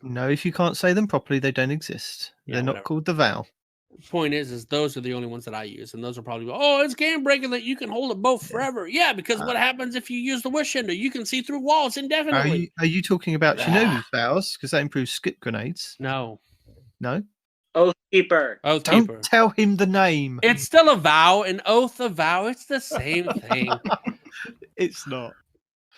Speaker 3: No, if you can't say them properly, they don't exist. They're not called the Vow.
Speaker 2: Point is those are the only ones that I use, and those are probably it's game breaking that you can hold it both forever. Yeah, because what happens if you use the Wish Ender? You can see through walls indefinitely.
Speaker 3: Are you talking about Shinobi's vows? Because that improves skip grenades.
Speaker 2: No.
Speaker 3: No?
Speaker 5: Oathkeeper.
Speaker 2: Oathkeeper.
Speaker 3: Don't tell him the name.
Speaker 2: It's still a vow, an oath, a vow. It's the same thing.
Speaker 3: It's not.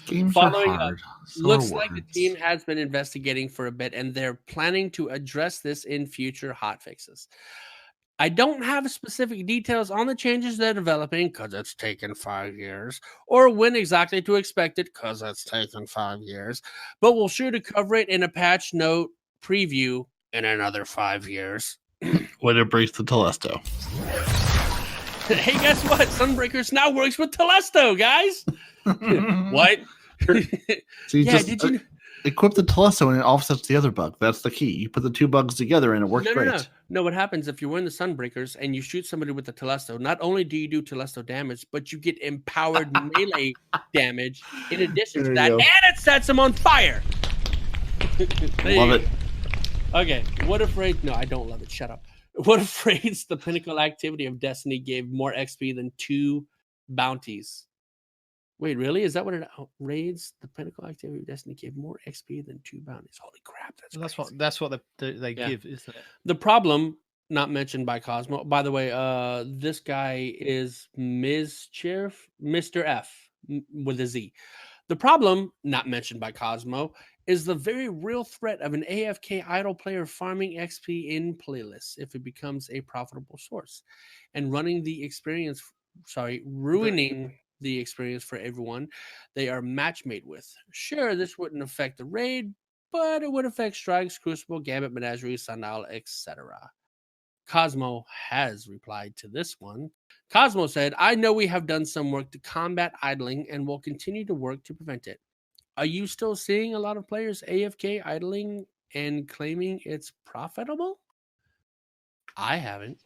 Speaker 1: Games
Speaker 2: Following
Speaker 1: are
Speaker 2: up,
Speaker 1: hard. So
Speaker 2: Looks
Speaker 1: are
Speaker 2: like the
Speaker 1: words.
Speaker 2: team has been investigating for a bit, and they're planning to address this in future hotfixes. I don't have specific details on the changes they're developing because it's taken 5 years, or when exactly to expect it because it's taken 5 years, but we'll sure to cover it in a patch note preview in another 5 years.
Speaker 1: Way to break the Telesto.
Speaker 2: Hey, guess what? Sunbreakers now works with Telesto, guys. What?
Speaker 1: See,
Speaker 2: Yeah,
Speaker 1: just
Speaker 2: did you?
Speaker 1: equip the Telesto and it offsets the other bug. That's the key. You put the two bugs together and it works great.
Speaker 2: No. What happens if you're wearing the Sunbreakers and you shoot somebody with the Telesto? Not only do you do Telesto damage, but you get empowered melee damage in addition to
Speaker 1: There you
Speaker 2: that,
Speaker 1: go.
Speaker 2: and it sets them on fire. There
Speaker 1: Love
Speaker 2: you
Speaker 1: it.
Speaker 2: go. Okay, what if raids? No, I don't love it. Shut up. What if raids the pinnacle activity of Destiny gave more XP than 2 bounties? Wait, really? Is that what it raids? The pinnacle activity of Destiny gave more XP than 2 bounties. Holy crap!
Speaker 3: That's what they
Speaker 2: Yeah.
Speaker 3: give, isn't it?
Speaker 2: The problem not mentioned by Cosmo. By the way, this guy is Mischief, Mr. F with a Z. The problem not mentioned by Cosmo is the very real threat of an AFK idle player farming XP in playlists if it becomes a profitable source and ruining the experience for everyone they are matchmade with. Sure, this wouldn't affect the raid, but it would affect Strikes, Crucible, Gambit, Menagerie, Sundial, etc. Cosmo has replied to this one. Cosmo said, I know we have done some work to combat idling and will continue to work to prevent it. Are you still seeing a lot of players AFK idling and claiming it's profitable? I haven't.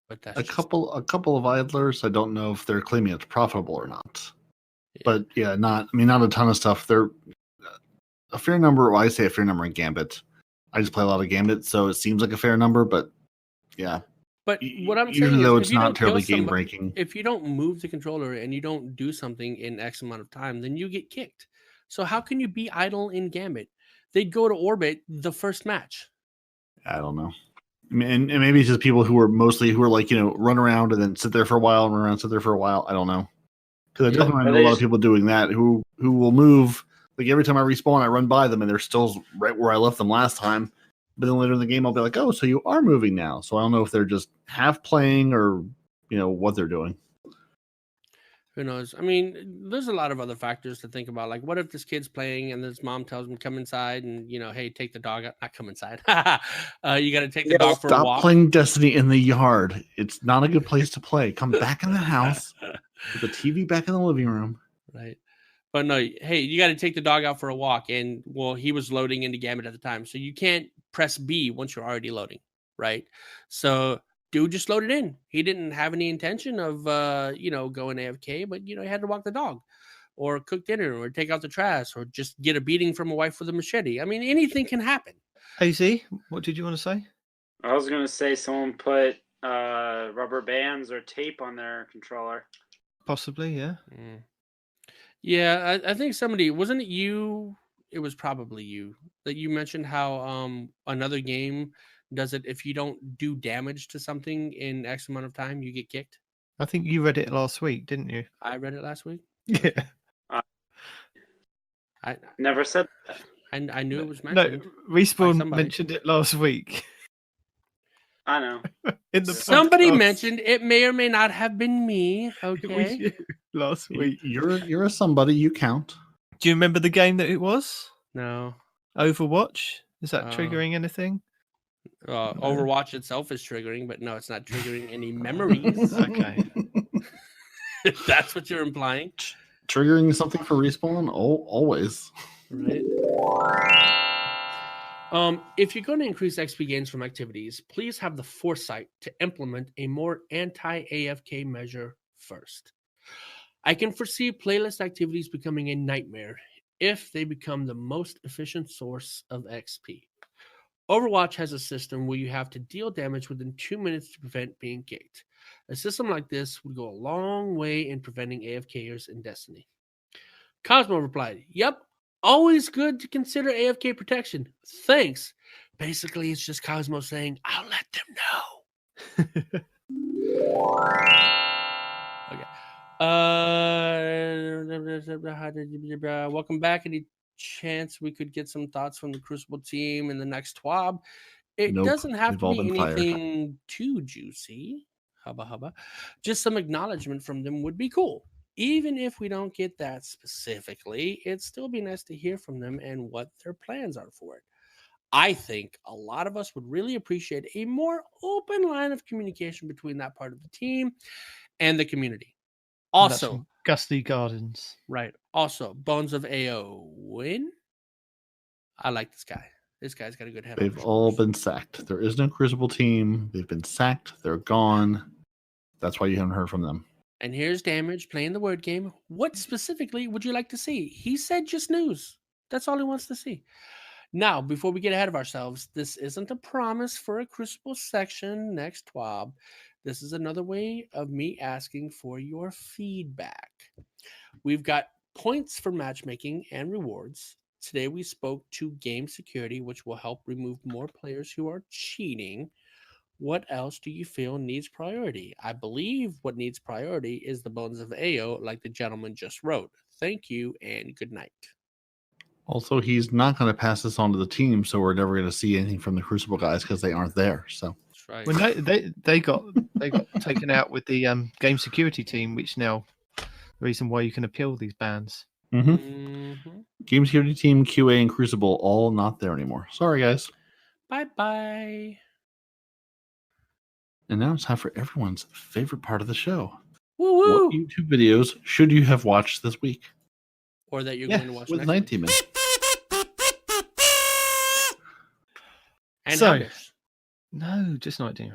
Speaker 2: But that's
Speaker 1: A couple of idlers. I don't know if they're claiming it's profitable or not.
Speaker 2: Yeah.
Speaker 1: But yeah, not a ton of stuff. They're a fair number. Well, I say a fair number in Gambit. I just play a lot of Gambit, so it seems like a fair number. But yeah,
Speaker 2: But what I'm
Speaker 1: even
Speaker 2: saying
Speaker 1: though
Speaker 2: is,
Speaker 1: it's
Speaker 2: if you
Speaker 1: not
Speaker 2: don't kill
Speaker 1: terribly game
Speaker 2: somebody-
Speaker 1: breaking,
Speaker 2: if you don't move the controller and you don't do something in X amount of time, then you get kicked. So how can you be idle in Gambit? They'd go to orbit the first match.
Speaker 1: I don't know. I mean, and maybe it's just people who are like, run around and then sit there for a while and run around, sit there for a while. I don't know. Because I definitely know a lot of people doing that who will move. Like every time I respawn, I run by them and they're still right where I left them last time. But then later in the game, I'll be like, oh, so you are moving now. So I don't know if they're just half playing or, what they're doing.
Speaker 2: Who knows? I mean, there's a lot of other factors to think about. Like, what if this kid's playing and his mom tells him come inside and hey, take the dog out. Not come inside. You got to take the dog for a walk.
Speaker 1: Stop playing Destiny in the yard. It's not a good place to play. Come back in the house. Put the TV back in the living room.
Speaker 2: Right. But no, hey, you got to take the dog out for a walk. And he was loading into Gambit at the time. So you can't press B once you're already loading. Right. So dude just loaded in. He didn't have any intention of, going AFK, but, he had to walk the dog or cook dinner or take out the trash or just get a beating from a wife with a machete. I mean, anything can happen.
Speaker 3: AZ, what did you want to say?
Speaker 5: I was going to say someone put rubber bands or tape on their controller.
Speaker 3: Possibly, yeah.
Speaker 2: Yeah, I think somebody, wasn't it you? It was probably you that you mentioned how another game does it. If you don't do damage to something in X amount of time, you get kicked.
Speaker 3: I think you read it last week, didn't you?
Speaker 2: I read it last week.
Speaker 3: Yeah.
Speaker 2: I
Speaker 5: Never said that.
Speaker 2: I knew it was mentioned.
Speaker 3: No, Respawn
Speaker 2: somebody.
Speaker 3: mentioned it last week.
Speaker 5: I know.
Speaker 3: In the
Speaker 2: Somebody
Speaker 3: podcast.
Speaker 2: mentioned it may or may not have been me.
Speaker 3: It was
Speaker 2: Okay.
Speaker 3: you last week.
Speaker 1: You're a somebody. You count.
Speaker 3: Do you remember the game that it was?
Speaker 2: No.
Speaker 3: Overwatch? Is that
Speaker 2: Uh,
Speaker 3: triggering anything?
Speaker 2: Overwatch itself is triggering, but no, it's not triggering any memories.
Speaker 3: Okay.
Speaker 2: If that's what you're implying.
Speaker 1: Triggering something for Respawn? Always.
Speaker 2: Right. If you're going to increase XP gains from activities, please have the foresight to implement a more anti-AFK measure first. I can foresee playlist activities becoming a nightmare if they become the most efficient source of XP. Overwatch has a system where you have to deal damage within 2 minutes to prevent being kicked. A system like this would go a long way in preventing AFKers in Destiny. Cosmo replied, yep, always good to consider AFK protection. Thanks. Basically, it's just Cosmo saying, "I'll let them know." Okay. Welcome back. Any chance we could get some thoughts from the Crucible team in the next TWAB? It
Speaker 1: Nope,
Speaker 2: doesn't have
Speaker 1: they've
Speaker 2: to
Speaker 1: all
Speaker 2: be
Speaker 1: been fired.
Speaker 2: anything too juicy. Hubba hubba. Just some acknowledgement from them would be cool. Even if we don't get that specifically, it'd still be nice to hear from them and what their plans are for it. I think a lot of us would really appreciate a more open line of communication between that part of the team and the community.
Speaker 3: And that's
Speaker 2: Also,
Speaker 3: from Gusty Gardens.
Speaker 2: right. Also, Bones of AO win. I like this guy. This guy's got a good head. on
Speaker 1: They've
Speaker 2: his
Speaker 1: all
Speaker 2: shoulders.
Speaker 1: been sacked. There is no Crucible team. They've been sacked. They're gone. That's why you haven't heard from them.
Speaker 2: And here's Damage playing the word game. What specifically would you like to see? He said just news. That's all he wants to see. Now, before we get ahead of ourselves, this isn't a promise for a Crucible section next TWAB. This is another way of me asking for your feedback. We've got points for matchmaking and rewards. Today we spoke to game security, which will help remove more players who are cheating. What else do you feel needs priority? I believe what needs priority is the Bones of AO, like the gentleman just wrote. Thank you and good night.
Speaker 1: Also, he's not going to pass this on to the team, so we're never going to see anything from the Crucible guys because they aren't there. So
Speaker 2: That's right.
Speaker 3: Well, no, they got taken out with the game security team, which now the reason why you can appeal these bans.
Speaker 2: Mhm.
Speaker 1: game security team, QA, and Crucible all not there anymore. Sorry, guys.
Speaker 2: Bye-bye.
Speaker 1: And now it's time for everyone's favorite part of the show.
Speaker 2: Woo-woo.
Speaker 1: What YouTube videos should you have watched this week?
Speaker 2: Or that you're
Speaker 3: Yeah,
Speaker 2: going to watch
Speaker 1: With
Speaker 2: next
Speaker 1: Night
Speaker 2: week.
Speaker 1: Demon.
Speaker 2: And
Speaker 3: So-
Speaker 2: Hounders.
Speaker 3: No, just not doing.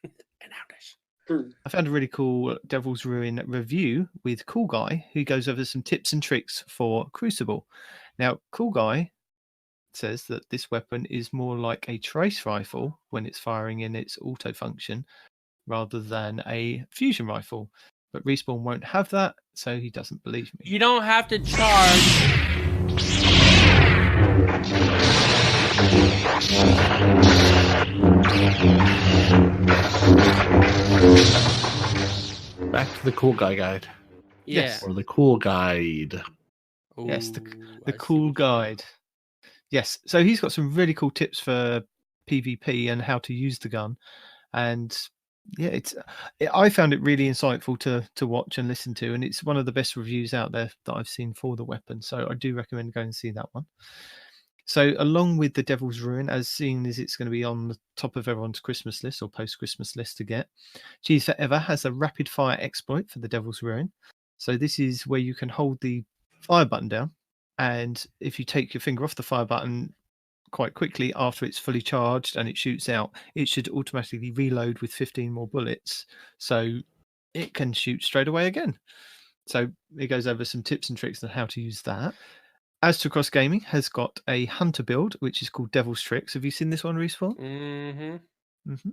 Speaker 2: And Hounders.
Speaker 3: I found a really cool Devil's Ruin review with Cool Guy, who goes over some tips and tricks for Crucible. Now, Cool Guy says that this weapon is more like a trace rifle when it's firing in its auto function rather than a fusion rifle. But Respawn won't have that, so he doesn't believe me.
Speaker 2: You don't have to charge.
Speaker 1: Back to the cool guy guide.
Speaker 2: Yeah.
Speaker 3: Yes.
Speaker 1: Or the cool guide.
Speaker 3: Yes,
Speaker 2: Ooh,
Speaker 3: The
Speaker 2: I see
Speaker 3: Cool
Speaker 2: what you
Speaker 3: Guide. Yes, so he's got some really cool tips for PvP and how to use the gun. And yeah, I found it really insightful to watch and listen to, and it's one of the best reviews out there that I've seen for the weapon. So I do recommend going and see that one. So along with the Devil's Ruin, as seen as it's going to be on the top of everyone's Christmas list or post-Christmas list to get, Cheese Forever has a rapid fire exploit for the Devil's Ruin. So this is where you can hold the fire button down, and if you take your finger off the fire button quite quickly after it's fully charged and it shoots out, it should automatically reload with 15 more bullets, so it can shoot straight away again. So it goes over some tips and tricks on how to use that. As to Cross Gaming has got a hunter build which is called Devil's Tricks. Have you seen this one, Respawn?
Speaker 2: Mm-hmm.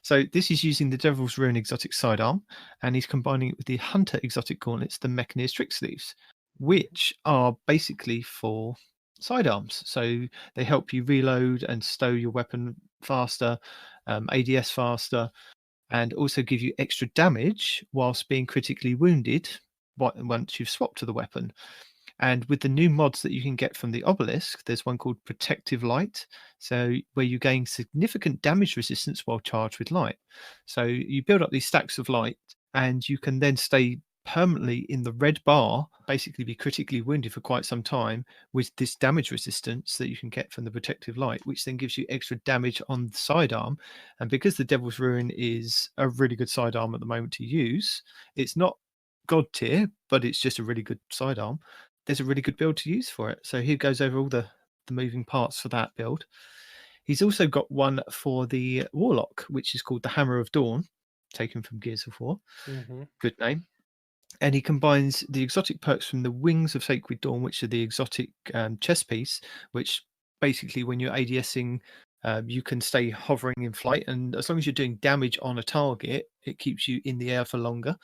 Speaker 3: So this is using the Devil's Ruin exotic sidearm, and he's combining it with the Hunter exotic gauntlets, the Mechani's Trick Sleeves, which are basically for sidearms. So they help you reload and stow your weapon faster, ADS faster, and also give you extra damage whilst being critically wounded once you've swapped to the weapon. And with the new mods that you can get from the Obelisk, there's one called Protective Light, so where you gain significant damage resistance while charged with light. So you build up these stacks of light, and you can then stay permanently in the red bar, basically be critically wounded for quite some time with this damage resistance that you can get from the Protective Light, which then gives you extra damage on the sidearm. And because the Devil's Ruin is a really good sidearm at the moment to use, it's not god tier, but it's just a really good sidearm. There's a really good build to use for it. So he goes over all the moving parts for that build. He's also got one for the Warlock, which is called the Hammer of Dawn, taken from Gears of War.
Speaker 2: Mm-hmm.
Speaker 3: Good name. And he combines the exotic perks from the Wings of Sacred Dawn, which are the exotic chest piece, which basically when you're ADSing, you can stay hovering in flight. And as long as you're doing damage on a target, it keeps you in the air for longer.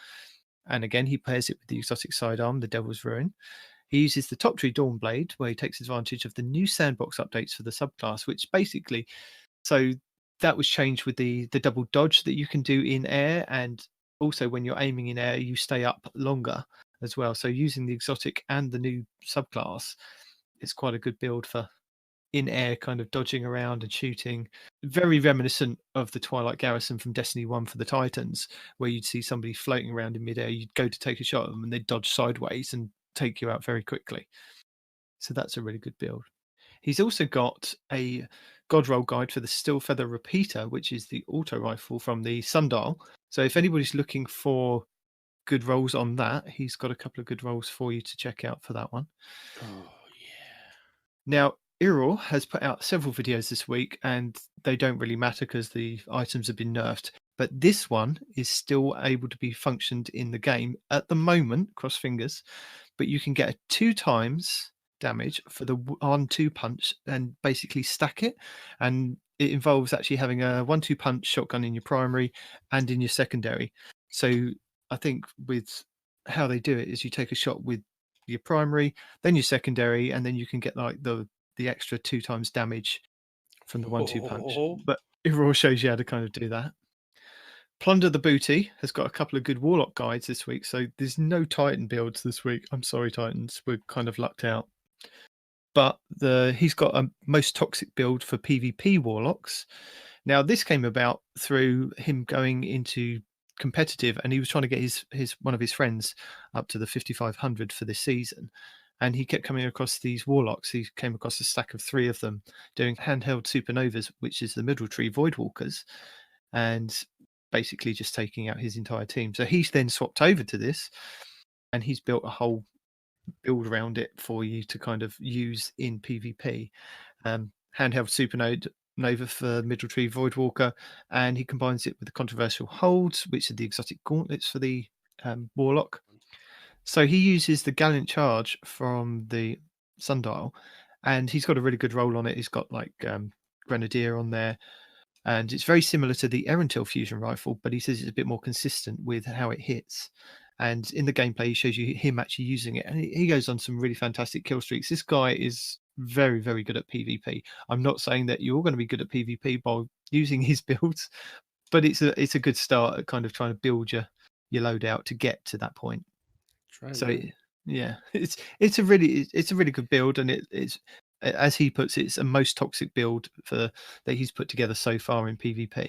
Speaker 3: And again, he pairs it with the exotic sidearm, the Devil's Ruin. He uses the Top Tree Dawn Blade, where he takes advantage of the new sandbox updates for the subclass, which basically, so that was changed with the double dodge that you can do in air, and also when you're aiming in air, you stay up longer as well. So using the exotic and the new subclass, it's quite a good build for in air kind of dodging around and shooting. Very reminiscent of the Twilight Garrison from Destiny 1 for the Titans, where you'd see somebody floating around in midair, you'd go to take a shot at them and they'd dodge sideways and take you out very quickly. So that's a really good build. He's also got a God Roll guide for the Stillfeather Repeater, which is the auto rifle from the Sundial. So if anybody's looking for good rolls on that, he's got a couple of good rolls for you to check out for that one.
Speaker 2: Oh, yeah.
Speaker 3: Now, Iror has put out several videos this week, and they don't really matter because the items have been nerfed. But this one is still able to be functioned in the game at the moment, cross fingers. But you can get a 2 times damage for the 1-2 punch and basically stack it. And it involves actually having a 1-2 punch shotgun in your primary and in your secondary. So I think with how they do it is you take a shot with your primary, then your secondary, and then you can get like the extra 2 times damage from the 1-2 punch. But Iror shows you how to kind of do that. Plunder the Booty has got a couple of good Warlock guides this week, so there's no Titan builds this week. I'm sorry, Titans, we're kind of lucked out. But he's got a most toxic build for PvP Warlocks. Now, this came about through him going into competitive, and he was trying to get his one of his friends up to the 5500 for this season. And he kept coming across these Warlocks. He came across a stack of 3 of them doing handheld supernovas, which is the Middle Tree Voidwalkers, and basically just taking out his entire team. So he's then swapped over to this, and he's built a whole build around it for you to kind of use in PvP. Handheld supernova for Middle Tree Voidwalker, and he combines it with the controversial holds, which are the exotic gauntlets for the Warlock. So he uses the Gallant Charge from the Sundial, and he's got a really good roll on it. He's got like Grenadier on there, and it's very similar to the Erentil fusion rifle, but he says it's a bit more consistent with how it hits. And in the gameplay, he shows you him actually using it, and he goes on some really fantastic kill streaks. This guy is very, very good at PvP. I'm not saying that you're going to be good at PvP by using his builds, but it's a good start at kind of trying to build your loadout to get to that point. So yeah, it's a really good build, and it's, as he puts it, it's a most toxic build that he's put together so far in PvP.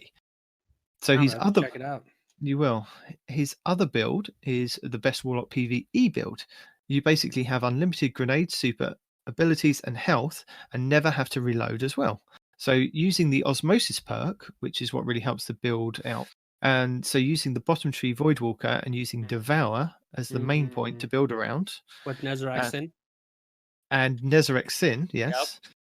Speaker 3: So check
Speaker 2: it out.
Speaker 3: You will. His other build is the best Warlock PvE build. You basically have unlimited grenade, super abilities, and health, and never have to reload as well. So using the Osmosis perk, which is what really helps the build out, and so using the Bottom Tree Voidwalker and using Devour as the main point to build around.
Speaker 2: With Nezarec Sin?
Speaker 3: And Nezarec Sin, yes.
Speaker 2: Yep.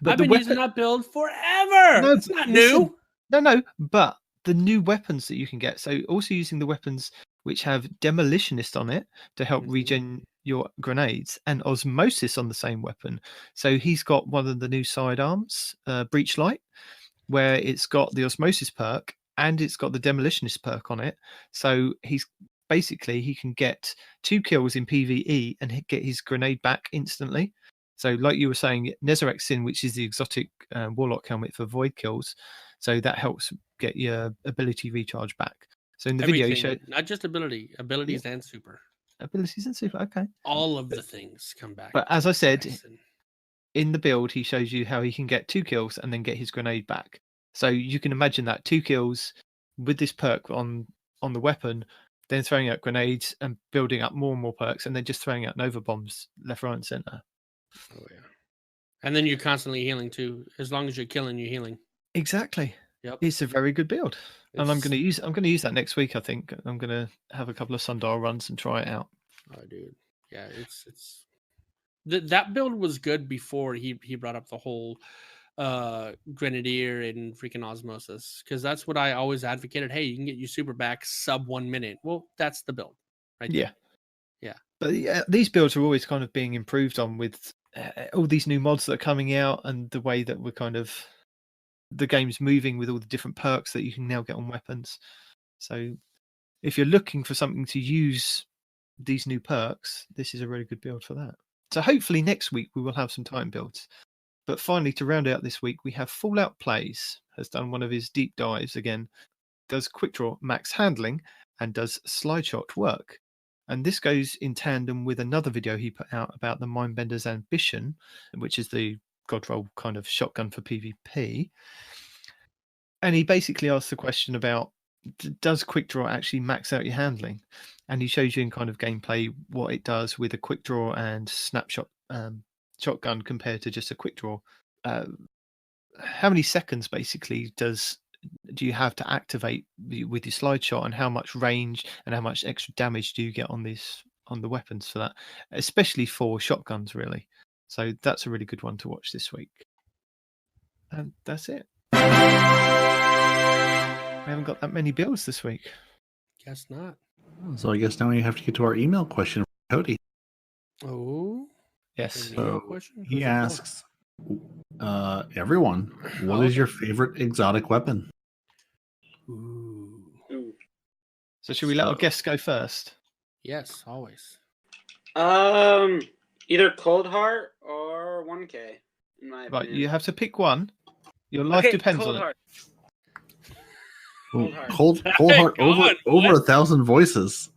Speaker 2: But I've been using that build forever.
Speaker 3: No,
Speaker 2: it's not new.
Speaker 3: No, but the new weapons that you can get. So also using the weapons which have Demolitionist on it to help regen your grenades, and Osmosis on the same weapon. So he's got one of the new sidearms, Breach Light, where it's got the Osmosis perk and it's got the Demolitionist perk on it. So he can get 2 kills in PvE and get his grenade back instantly. So like you were saying, Nezarec Sin, which is the exotic Warlock helmet for void kills. So that helps get your ability recharge back. So in the video, you showed
Speaker 2: not just abilities and super.
Speaker 3: Abilities and super, okay.
Speaker 2: All of the things come back.
Speaker 3: But as I said, in the build, he shows you how he can get 2 kills and then get his grenade back. So you can imagine that 2 kills with this perk on the weapon, then throwing out grenades and building up more and more perks, and then just throwing out Nova bombs left, right, and center.
Speaker 2: Oh yeah. And then you're constantly healing too. As long as you're killing, you're healing.
Speaker 3: Exactly.
Speaker 2: Yep.
Speaker 3: It's a very good build. And I'm going to use that next week, I think. I'm going to have a couple of Sundial runs and try it out.
Speaker 2: Oh dude. Yeah, it's that build was good before he brought up the whole Grenadier and freaking Osmosis, because that's what I always advocated. Hey, you can get your super back sub 1 minute. Well, that's the build, right?
Speaker 3: Yeah.
Speaker 2: Yeah.
Speaker 3: But these builds are always kind of being improved on with all these new mods that are coming out, and the way that we're kind of the game's moving with all the different perks that you can now get on weapons. So if you're looking for something to use these new perks, this is a really good build for that. So hopefully next week we will have some Titan builds. But finally, to round out this week, we have Ft.AZPlayz has done one of his deep dives again, does quick draw max handling, and does slide shot work. And this goes in tandem with another video he put out about the Mindbender's Ambition, which is the Godroll kind of shotgun for PvP. And he basically asks the question about, does quick draw actually max out your handling? And he shows you in kind of gameplay what it does with a quick draw and snapshot shotgun compared to just a quick draw. How many seconds basically do you have to activate with your slide shot, and how much range and how much extra damage do you get on the weapons for that, especially for shotguns, really? So that's a really good one to watch this week. And that's it. We haven't got that many builds this week.
Speaker 2: Guess not.
Speaker 1: So I guess now we have to get to our email question from Cody.
Speaker 2: Oh,
Speaker 3: Yes.
Speaker 1: So
Speaker 2: question?
Speaker 1: he
Speaker 2: Who's it for?
Speaker 1: asks, everyone, what is your favorite exotic weapon?
Speaker 2: Ooh.
Speaker 5: Ooh.
Speaker 3: So should we let our guests go first?
Speaker 2: Yes, always.
Speaker 5: Either Cold Heart or 1K. In my
Speaker 3: Right,
Speaker 5: opinion.
Speaker 3: you have to pick one. Your life depends
Speaker 5: Cold
Speaker 3: on
Speaker 5: Heart.
Speaker 1: Ooh,
Speaker 5: Cold Heart.
Speaker 1: Cold Heart
Speaker 2: Go
Speaker 1: over
Speaker 2: on,
Speaker 1: over
Speaker 2: what?
Speaker 1: 1,000 voices.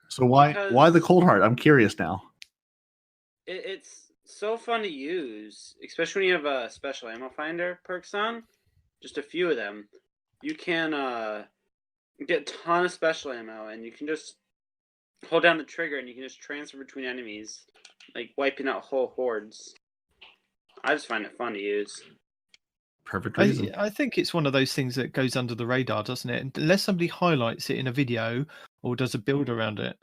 Speaker 1: So why the
Speaker 5: Because-
Speaker 1: Cold Heart? I'm curious now.
Speaker 5: It's so fun to use, especially when you have a special ammo finder perks on. Just a few of them. You can get a ton of special ammo, and you can just hold down the trigger, and you can just transfer between enemies, like wiping out whole hordes. I just find it fun to use.
Speaker 1: Perfect reason.
Speaker 3: I think it's one of those things that goes under the radar, doesn't it? Unless somebody highlights it in a video or does a build around it.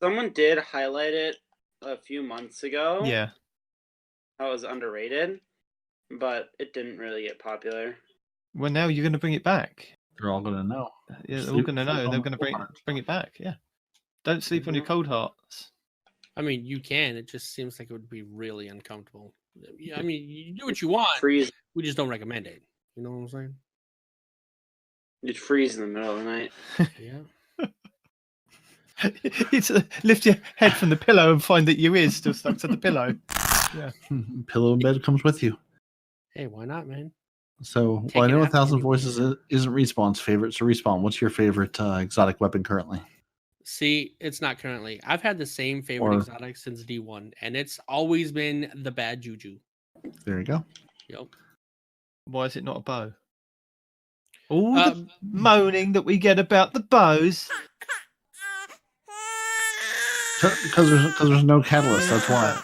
Speaker 5: Someone did highlight it a few months ago.
Speaker 3: Yeah.
Speaker 5: How it was underrated, but it didn't really get popular.
Speaker 3: Well, now you're going to bring it back.
Speaker 1: They're all going to know.
Speaker 3: Yeah, they're all
Speaker 1: Sleep-
Speaker 3: going to
Speaker 1: sleep
Speaker 3: know.
Speaker 1: on
Speaker 3: They're
Speaker 1: the
Speaker 3: going to
Speaker 1: Cold Heart.
Speaker 3: bring it back. Yeah. Don't sleep on your cold hearts.
Speaker 2: I mean, you can. It just seems like it would be really uncomfortable. I mean, you do what you want.
Speaker 5: Freeze.
Speaker 2: We just don't recommend it. You know what I'm saying?
Speaker 5: You'd freeze in the middle of the night.
Speaker 2: Yeah.
Speaker 3: It's lift your head from the pillow and find that your ear's still stuck to the pillow. Yeah.
Speaker 1: Pillow in bed comes with you.
Speaker 2: Hey, why not, man?
Speaker 1: So
Speaker 2: Take
Speaker 1: well, I
Speaker 2: it
Speaker 1: know
Speaker 2: after
Speaker 1: 1,000
Speaker 2: you.
Speaker 1: voices isn't Respawn's favorite. So Respawn, what's your favorite exotic weapon currently?
Speaker 2: See, it's not currently. I've had the same favorite
Speaker 1: Or-
Speaker 2: exotic since D1, and it's always been the bad juju.
Speaker 1: There you go.
Speaker 2: Yep.
Speaker 3: Why is it not a bow? All the
Speaker 2: Um,
Speaker 3: moaning that we get about the bows.
Speaker 1: Because there's no catalyst. That's why.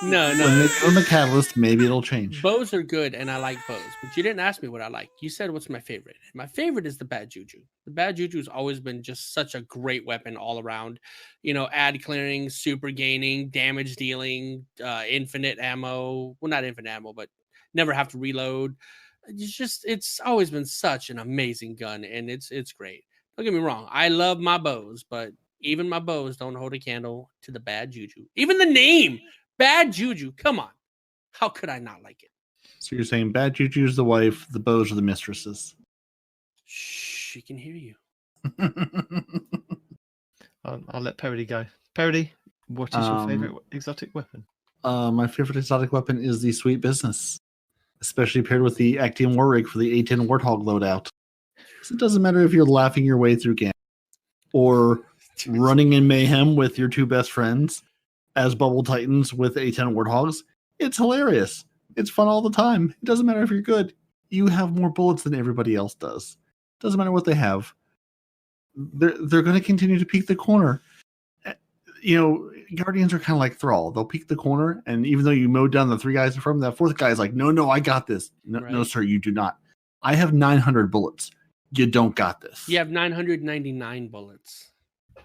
Speaker 2: No,
Speaker 1: When
Speaker 2: no.
Speaker 1: they put on the catalyst, maybe it'll change.
Speaker 2: Bows are good, and I like bows. But you didn't ask me what I like. You said, "What's my favorite?" My favorite is the bad juju. The bad juju has always been just such a great weapon all around. You know, ad clearing, super gaining, damage dealing, infinite ammo. Well, not infinite ammo, but never have to reload. It's always been such an amazing gun, and it's great. Don't get me wrong. I love my bows, but even my bows don't hold a candle to the bad juju. Even the name. Bad juju. Come on. How could I not like it?
Speaker 1: So you're saying bad juju's the wife, the bows are the mistresses.
Speaker 2: Shh, she can hear you.
Speaker 3: I'll let Parody go. Parody, what is your favorite exotic weapon?
Speaker 1: My favorite exotic weapon is the Sweet Business, especially paired with the Actium War Rig for the A10 Warthog loadout. So it doesn't matter if you're laughing your way through game or running in mayhem with your two best friends as Bubble Titans with A10 Warthogs. It's hilarious. It's fun all the time. It doesn't matter if you're good. You have more bullets than everybody else does. Doesn't matter what they have. They're going to continue to peek the corner. You know, Guardians are kind of like Thrall. They'll peek the corner, and even though you mowed down the three guys in front of that fourth guy is like, no, I got this. No,
Speaker 2: Right.
Speaker 1: no, sir, you do not. I have 900 bullets. You don't got this.
Speaker 2: You have 999 bullets.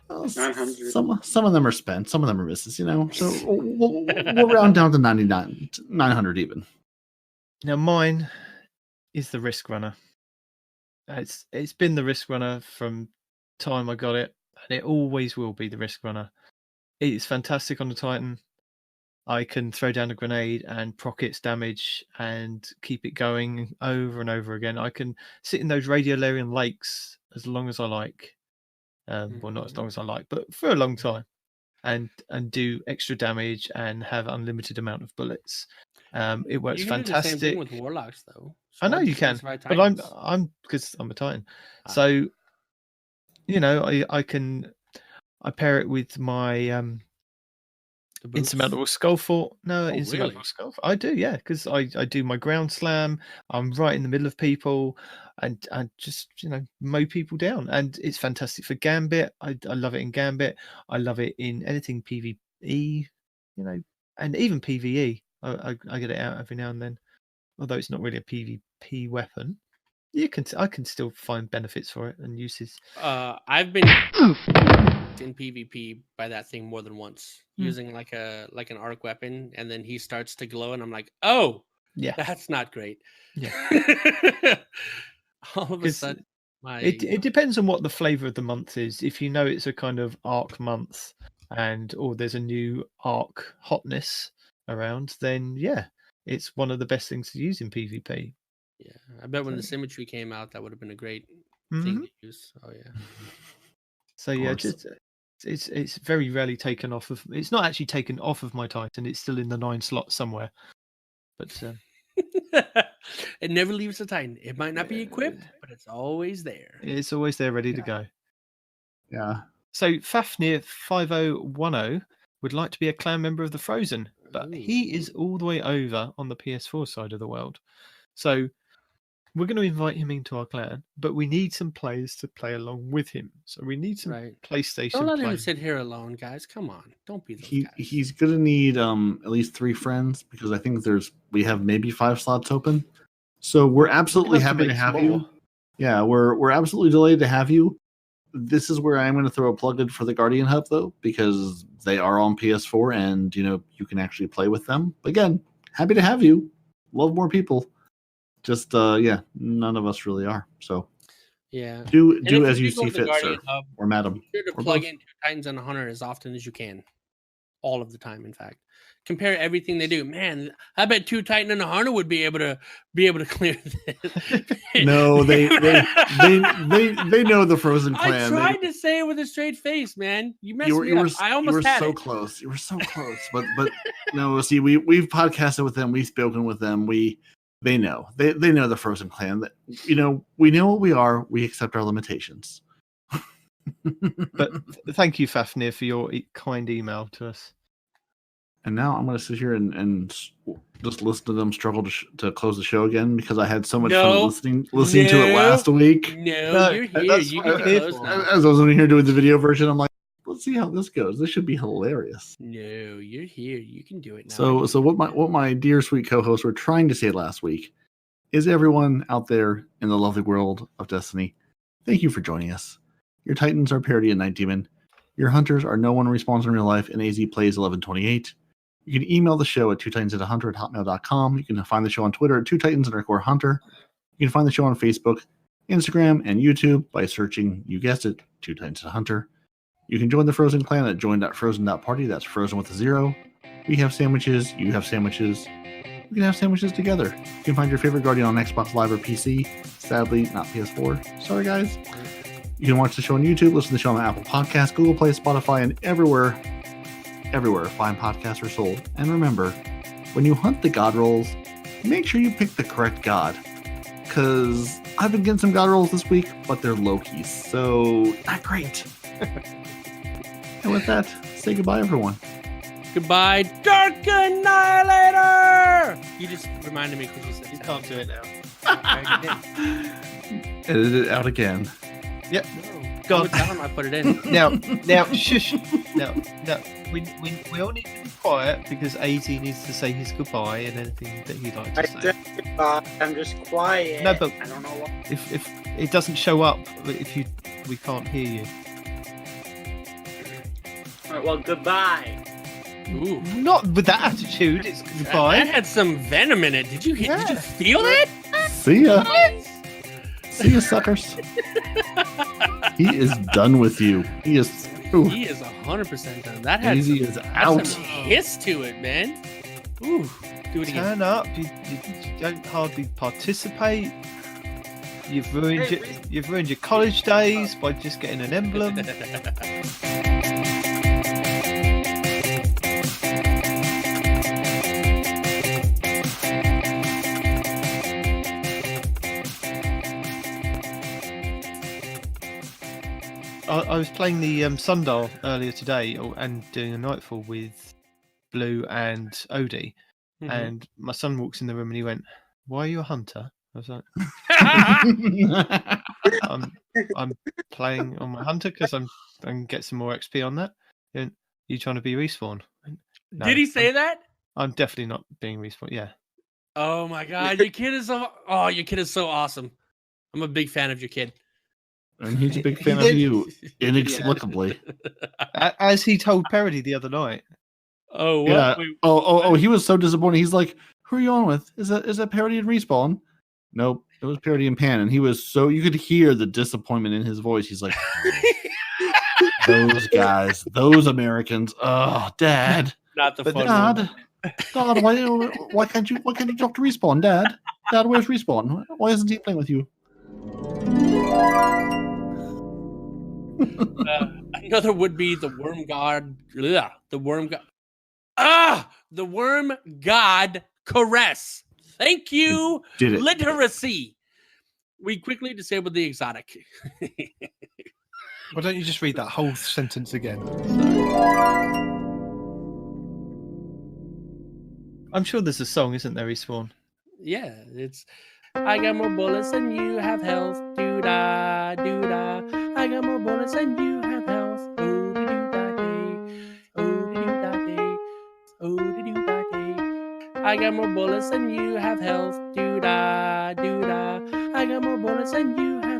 Speaker 1: Well,
Speaker 5: 900.
Speaker 1: Some of them are spent. Some of them are misses. You know, so we'll round down to 99, 900 even.
Speaker 3: Now mine is the Risk Runner. It's been the Risk Runner from time I got it, and it always will be the Risk Runner. It's fantastic on the Titan. I can throw down a grenade and proc its damage and keep it going over and over again. I can sit in those Radiolarian lakes as long as I like. Well, not as long as I like, but for a long time. and do extra damage and have unlimited amount of bullets. It works
Speaker 2: You can do the
Speaker 3: fantastic.
Speaker 2: same thing with warlocks, though.
Speaker 3: I know
Speaker 2: Swords
Speaker 3: you can,
Speaker 2: specify
Speaker 3: but
Speaker 2: titans.
Speaker 3: I'm because I'm a Titan.
Speaker 2: Ah.
Speaker 3: So, you know, I pair it with my
Speaker 2: The boots.
Speaker 3: insurmountable skull fort. No,
Speaker 2: Oh,
Speaker 3: insurmountable
Speaker 2: really?
Speaker 3: skull fort. I do, yeah, because I do my ground slam. I'm right in the middle of people, and just mow people down, and it's fantastic for Gambit. I love it in Gambit. I love it in anything PvE, and even PvE. I get it out every now and then, although it's not really a PvP weapon. I can still find benefits for it and uses.
Speaker 2: I've been in PvP by that thing more than once, using like an arc weapon, and then he starts to glow, and I'm like, oh,
Speaker 3: Yeah,
Speaker 2: that's not great.
Speaker 3: Yeah.
Speaker 2: All of a sudden,
Speaker 3: it depends on what the flavor of the month is. If you know it's a kind of arc month, or there's a new arc hotness around, then yeah, it's one of the best things to use in PvP.
Speaker 2: Yeah, I bet when the symmetry came out, that would have been a great
Speaker 3: Mhm.
Speaker 2: thing to use. Oh yeah.
Speaker 3: So yeah,
Speaker 1: course.
Speaker 3: just it's very rarely taken off of. It's not actually taken off of my Titan. It's still in the 9 slot somewhere. But
Speaker 2: It never leaves the Titan. It might not be equipped, but it's always there.
Speaker 3: it's always there, ready to go.
Speaker 1: Yeah.
Speaker 3: So Fafnir 5010 would like to be a clan member of the Frozen, but he is all the way over on the PS4 side of the world. So we're going to invite him into our clan, but we need some players to play along with him. So we need some PlayStation
Speaker 2: Don't let him
Speaker 3: players.
Speaker 2: sit here alone, guys. Come on, don't be those guys.
Speaker 1: He's gonna need at least 3 friends, because I think we have maybe 5 slots open. So we're absolutely happy to have you. Yeah, we're absolutely delighted to have you. This is where I'm going to throw a plug in for the Guardian Hub, though, because they are on PS4 and you can actually play with them. Again, happy to have you. Love more people. Just none of us really are. So
Speaker 2: Yeah.
Speaker 1: do
Speaker 2: And if
Speaker 1: as you
Speaker 2: do go
Speaker 1: see
Speaker 2: to the
Speaker 1: fit,
Speaker 2: Guardian
Speaker 1: sir,
Speaker 2: Hub,
Speaker 1: or madam.
Speaker 2: be sure to
Speaker 1: or
Speaker 2: plug
Speaker 1: both.
Speaker 2: in 2 Titans and a Hunter as often as you can. All of the time, in fact. Compare everything they do. Man, I bet 2 Titan and a Hunter would be able to clear this.
Speaker 1: No, they know the Frozen
Speaker 2: I
Speaker 1: clan.
Speaker 2: tried to say it with a straight face, man. You messed me up. I almost had
Speaker 1: so
Speaker 2: it.
Speaker 1: close. You were so close. But no, see, we've podcasted with them. We've spoken with them. They know. They know the Frozen clan. That we know what we are. We accept our limitations.
Speaker 3: But thank you, Fafnir, for your kind email to us.
Speaker 1: And now I'm going to sit here and just listen to them struggle to close the show again, because I had so much fun listening to it last week.
Speaker 2: No, you're here. You get to close now.
Speaker 1: As I was in here doing the video version, I'm like, let's see how this goes. This should be hilarious.
Speaker 2: No, you're here. You can do it now.
Speaker 1: So what my dear sweet co-hosts were trying to say last week is, everyone out there in the lovely world of Destiny, thank you for joining us. Your Titans are Parody and Night Demon. Your Hunters are No One Responds in Real Life and AZPlayz1128. You can email the show at 2titansandahunter@hotmail.com. You can find the show on Twitter at 2titans_hunter. You can find the show on Facebook, Instagram, and YouTube by searching, you guessed it, 2 Titans and a Hunter. You can join the Frozen clan at join.frozen.party. That's Frozen with a 0. We have sandwiches. You have sandwiches. We can have sandwiches together. You can find your favorite Guardian on Xbox Live or PC. Sadly, not PS4. Sorry, guys. You can watch the show on YouTube, listen to the show on Apple Podcasts, Google Play, Spotify, and everywhere fine podcasts are sold. And remember, when you hunt the god rolls, make sure you pick the correct god. Because I've been getting some god rolls this week, but they're low-keys, so not great. And with that, say goodbye, everyone.
Speaker 2: Goodbye, Dark Annihilator! You just reminded me because you said
Speaker 3: You can't do it now.
Speaker 1: Edit it out again.
Speaker 3: Yep.
Speaker 2: Go on. Tell him I put it in.
Speaker 3: Now, shush. No. We all need to be quiet, because AZ needs to say his goodbye and anything that he'd like to say.
Speaker 5: I'm just quiet.
Speaker 3: No, but
Speaker 5: I don't know what.
Speaker 3: if it doesn't show up, we can't hear you.
Speaker 5: All right, well, goodbye.
Speaker 2: Ooh.
Speaker 3: Not with that attitude. It's goodbye.
Speaker 2: That had some venom in it. Did you feel that?
Speaker 1: See ya. See ya, suckers. He is done with you. He is through.
Speaker 2: He is 100% done. That had
Speaker 1: Easy is out.
Speaker 2: some hiss to it, man. Ooh, do it again.
Speaker 3: Turn up. You don't hardly participate. You've ruined your college days by just getting an emblem. I was playing the Sundial earlier today and doing a Nightfall with Blue and Odie,
Speaker 2: Mhm.
Speaker 3: and my son walks in the room and he went, "Why are you a hunter?" I was like, I'm playing on my hunter because I can get some more XP on that. And you trying to be respawn? No,
Speaker 2: Did he say that?
Speaker 3: I'm definitely not being respawn. Yeah.
Speaker 2: Oh my god, your kid is so awesome. I'm a big fan of your kid.
Speaker 1: And he's a big
Speaker 3: He
Speaker 1: fan of
Speaker 3: did.
Speaker 1: you, inexplicably.
Speaker 3: As he told Parody the other night.
Speaker 2: Oh what?
Speaker 1: Yeah.
Speaker 2: Wait,
Speaker 1: Oh, he was so disappointed. He's like, "Who are you on with? Is that Parody and Respawn?" Nope, it was Parody and Pan, and he was so you could hear the disappointment in his voice. He's like, "Those guys, those Americans. Oh, Dad,
Speaker 2: not the
Speaker 3: But
Speaker 2: fun
Speaker 1: Dad,
Speaker 2: one.
Speaker 1: Dad, why can't you talk to Respawn, Dad? Dad, where's Respawn? Why isn't he playing with you?"
Speaker 2: Another would be the worm god. Ugh, the worm god. The worm god caress. Thank you.
Speaker 1: Did it?
Speaker 2: Literacy. We quickly disabled the exotic.
Speaker 3: Why don't you just read that whole sentence again? I'm sure there's a song, isn't there, Respawn?
Speaker 2: Yeah, it's I got more bullets than you have health. Doo da, doo da. I got more bullets than you have health. Oh, doo da day. Oh, doo da day. Oh, doo da day. I got more bullets than you have health. Doo da, doo da. I got more bullets than you have